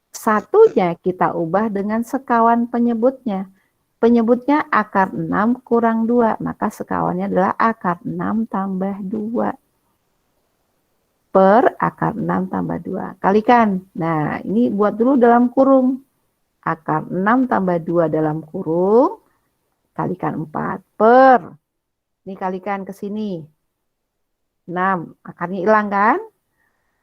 Satunya kita ubah dengan sekawan penyebutnya. Penyebutnya akar 6 kurang 2. Maka sekawannya adalah akar 6 tambah 2. Per akar 6 tambah 2. Kalikan. Nah, ini buat dulu dalam kurung. akar 6 tambah 2 dalam kurung, kalikan 4 per. Ini kalikan ke sini. 6, akarnya hilang kan?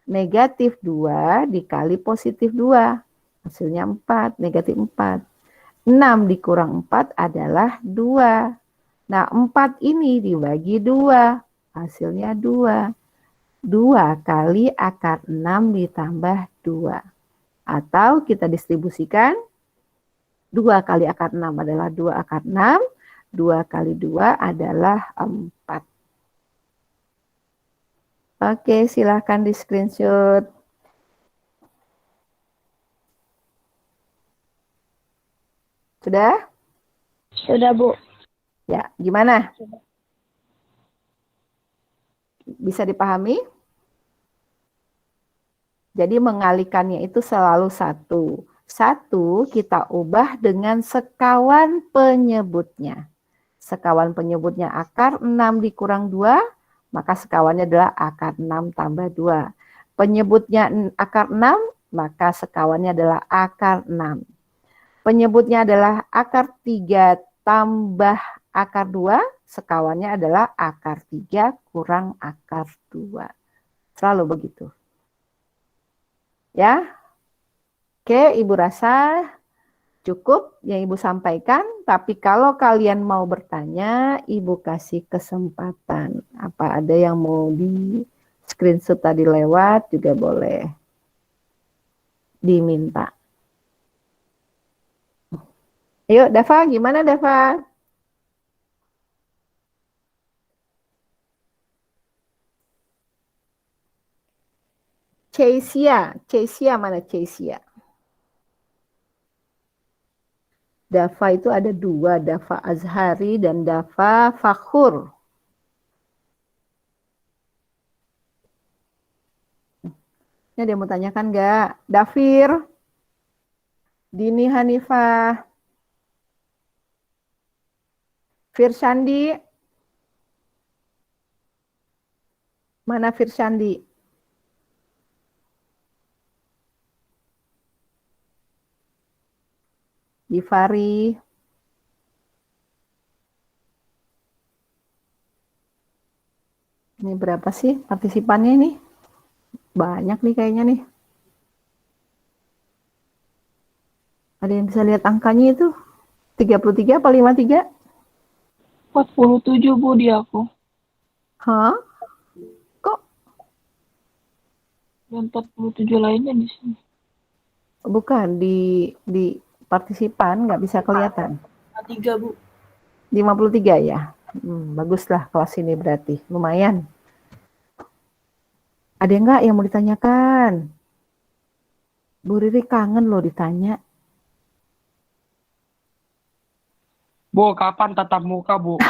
Negatif 2 dikali positif 2. Hasilnya 4, negatif 4. 6 dikurang 4 adalah 2. Nah, 4 ini dibagi 2. Hasilnya 2. 2 kali akar 6 ditambah 2. Atau kita distribusikan 2 kali akar 6 adalah 2 akar 6. 2 kali 2 adalah 4. Oke, silahkan di screenshot. Sudah? Sudah, Bu. Ya, gimana? Bisa dipahami? Jadi mengalikannya itu selalu satu. Satu kita ubah dengan sekawan penyebutnya. Sekawan penyebutnya akar 6 dikurang 2, maka sekawannya adalah akar 6 tambah 2. Penyebutnya akar 6, maka sekawannya adalah akar 6. Penyebutnya adalah akar 3 tambah akar 2, sekawannya adalah akar 3 kurang akar 2. Selalu begitu. Ya. Oke, Ibu rasa cukup yang Ibu sampaikan, tapi kalau kalian mau bertanya, Ibu kasih kesempatan. Apa ada yang mau di screenshot tadi lewat juga boleh diminta. Ayo, Dava, gimana Dava? Cesia mana Cesia? Dava itu ada 2, Dava Azhari dan Dava Fakhur. Ini ada yang mau tanyakan nggak? Dafir, Dini Hanifah, Firshandi, mana Firshandi? Difari, ini berapa sih partisipannya ini? Banyak nih kayaknya nih. Ada yang bisa lihat angkanya itu? 33 apa 53? 47, Bu, di aku. Hah? Kok? Dan 47 lainnya di sini. Bukan, di partisipan nggak bisa kelihatan. 3, Bu. 53 ya? Baguslah kelas ini berarti. Lumayan. Ada nggak yang mau ditanyakan? Bu Riri kangen loh ditanya. Bu, kapan tatap muka, Bu?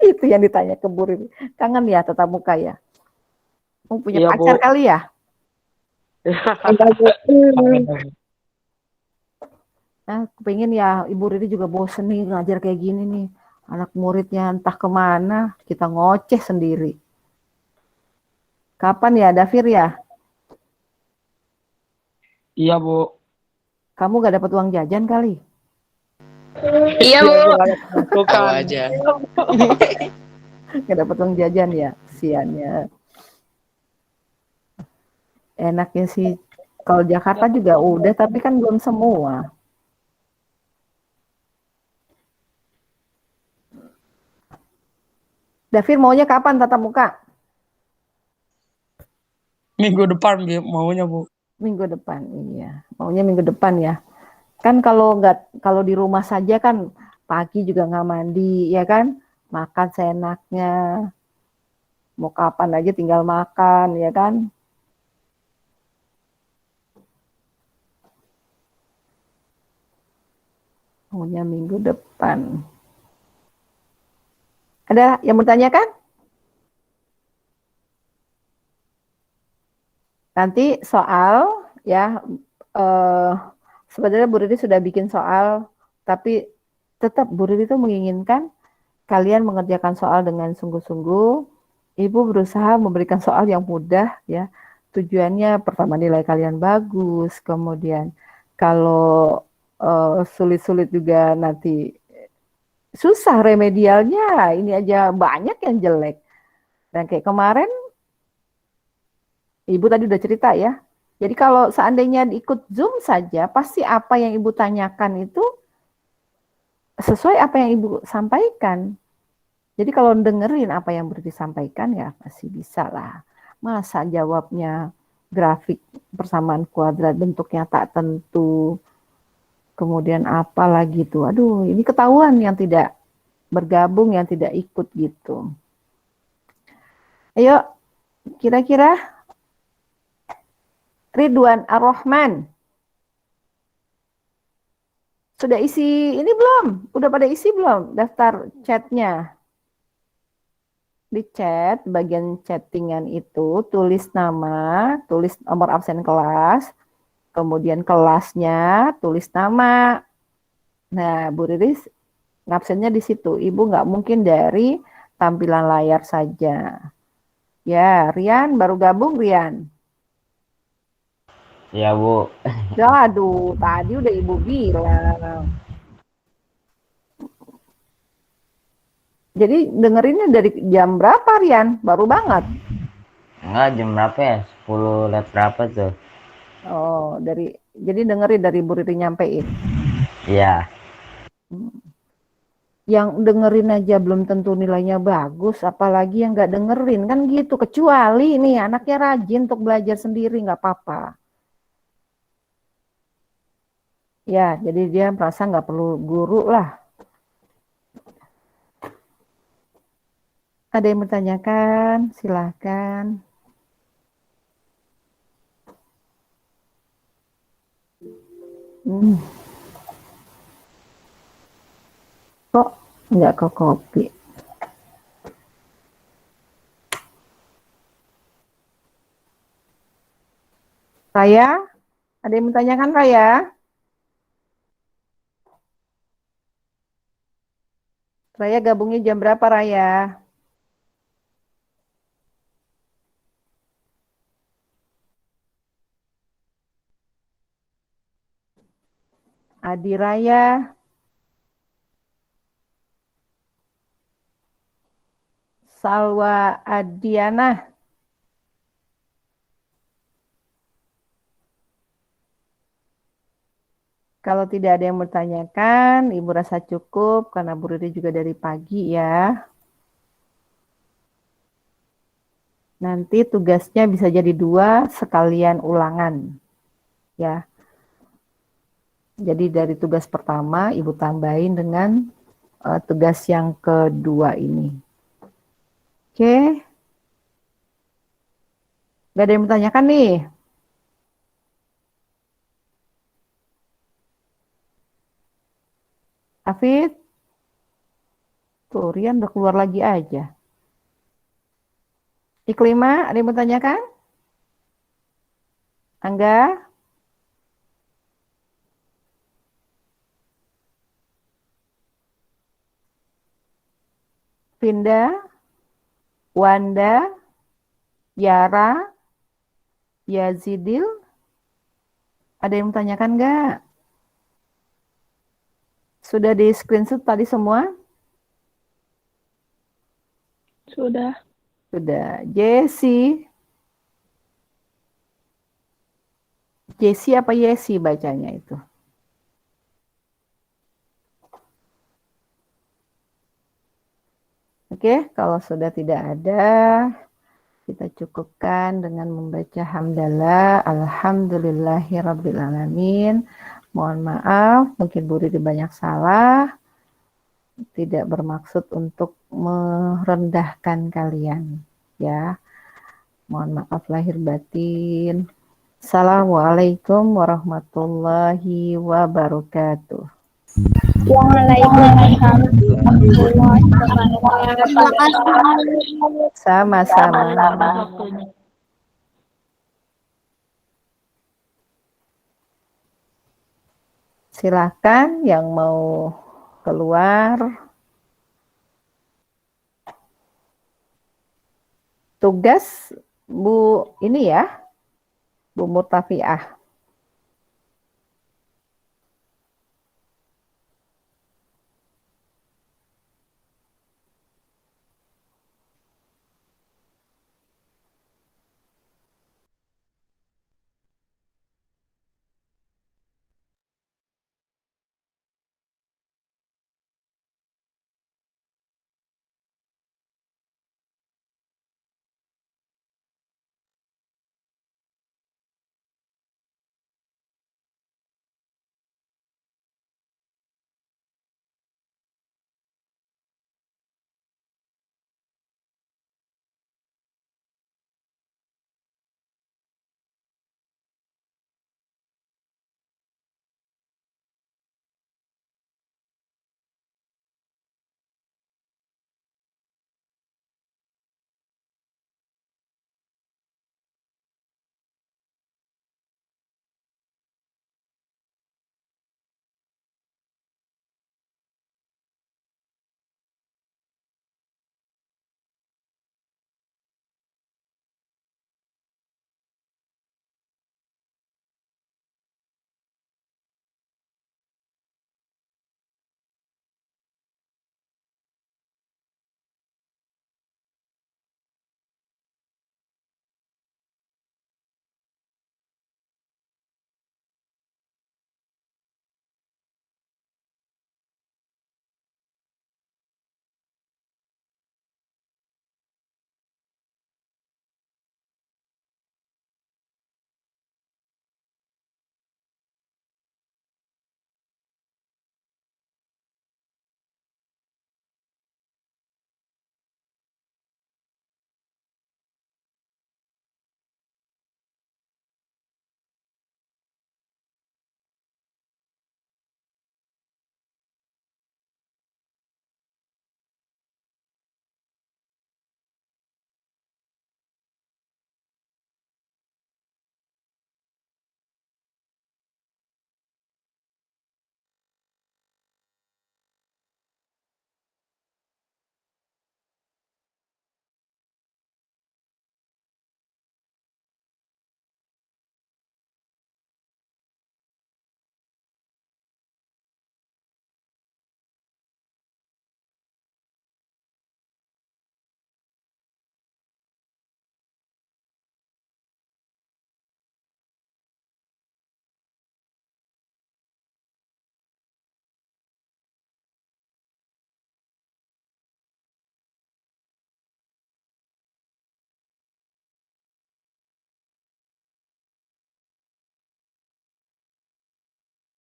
Itu yang ditanya ke Bu Riri. Kangen ya tatap muka ya? Mau punya Iya, pacar Bu. kali ya? Nah, pengen ya, Ibu Riri juga bosen nih ngajar kayak gini nih. Anak muridnya entah kemana, kita ngoceh sendiri. Kapan ya, Dafir ya? Iya, Bu. Kamu gak dapat uang jajan kali? Iya, Bu. Tahu aja. Gak dapat uang jajan ya, kesiannya. Enaknya sih, kalau Jakarta juga udah, tapi kan belum semua. Dafir maunya kapan tatap muka? Minggu depan maunya, Bu. Minggu depan, iya. Maunya minggu depan ya. Kan kalau di rumah saja kan pagi juga nggak mandi, ya kan? Makan seenaknya. Mau kapan aja tinggal makan, ya kan? Maunya minggu depan. Ada yang bertanyakan? Nanti soal ya, sebenarnya Bu Riri sudah bikin soal, tapi tetap Bu Riri itu menginginkan kalian mengerjakan soal dengan sungguh-sungguh. Ibu berusaha memberikan soal yang mudah ya. Tujuannya pertama nilai kalian bagus, kemudian Kalau sulit-sulit juga nanti susah remedialnya. Ini aja banyak yang jelek. Dan kayak kemarin, Ibu tadi udah cerita ya. Jadi kalau seandainya ikut Zoom saja, pasti apa yang Ibu tanyakan itu sesuai apa yang Ibu sampaikan. Jadi kalau dengerin apa yang disampaikan ya pasti bisa lah. Masa jawabnya grafik persamaan kuadrat bentuknya tak tentu. Kemudian apa lagi tuh. Aduh, ini ketahuan yang tidak bergabung, yang tidak ikut gitu. Ayo, kira-kira Ridwan Ar-Rahman. Sudah isi ini belum? Udah pada isi belum daftar chatnya? Di chat, bagian chattingan itu tulis nama, tulis nomor absen kelas, kemudian kelasnya, tulis nama. Nah, Bu Riris ngabsennya di situ. Ibu nggak mungkin dari tampilan layar saja. Ya, Rian baru gabung, Rian. Ya, Bu. Aduh, tadi udah Ibu bilang. Jadi dengerinnya dari jam berapa, Rian? Baru banget. Enggak, jam berapa ya? 10 lewat berapa tuh? Oh, jadi dengerin dari Bu Riri nyampein. Iya. Yang dengerin aja belum tentu nilainya bagus, apalagi yang nggak dengerin, kan gitu. Kecuali nih anaknya rajin untuk belajar sendiri, nggak apa-apa. Ya, jadi dia merasa nggak perlu guru lah. Ada yang bertanyakan? Silahkan. Kok nggak ke kopi? Raya? Ada yang bertanyakan, Raya? Raya gabungnya jam berapa, Raya? Adi Raya. Salwa Adiana. Kalau tidak ada yang bertanyakan, Ibu rasa cukup karena Bu Riri juga dari pagi ya. Nanti tugasnya bisa jadi 2 sekalian ulangan. Ya. Jadi dari tugas pertama Ibu tambahin dengan tugas yang kedua ini. Oke. Gak ada yang bertanyakan nih? Hafid? Tuh, Rian udah keluar lagi aja. Iklima, ada yang bertanyakan? Angga? Vinda? Wanda? Yara? Yazidil? Ada yang bertanyakan nggak? Sudah di screenshot tadi semua? Sudah. Sudah. Jessie? Jessie apa Yesi bacanya itu? Oke, kalau sudah tidak ada, kita cukupkan dengan membaca hamdalah, alhamdulillahirrabbilalamin. Mohon maaf, mungkin Bu Riri banyak salah. Tidak bermaksud untuk merendahkan kalian. Ya, mohon maaf lahir batin. Assalamualaikum warahmatullahi wabarakatuh. Waalaikumsalam. Sama-sama. Silakan yang mau keluar. Tugas Bu ini ya, Bu Murtafiah.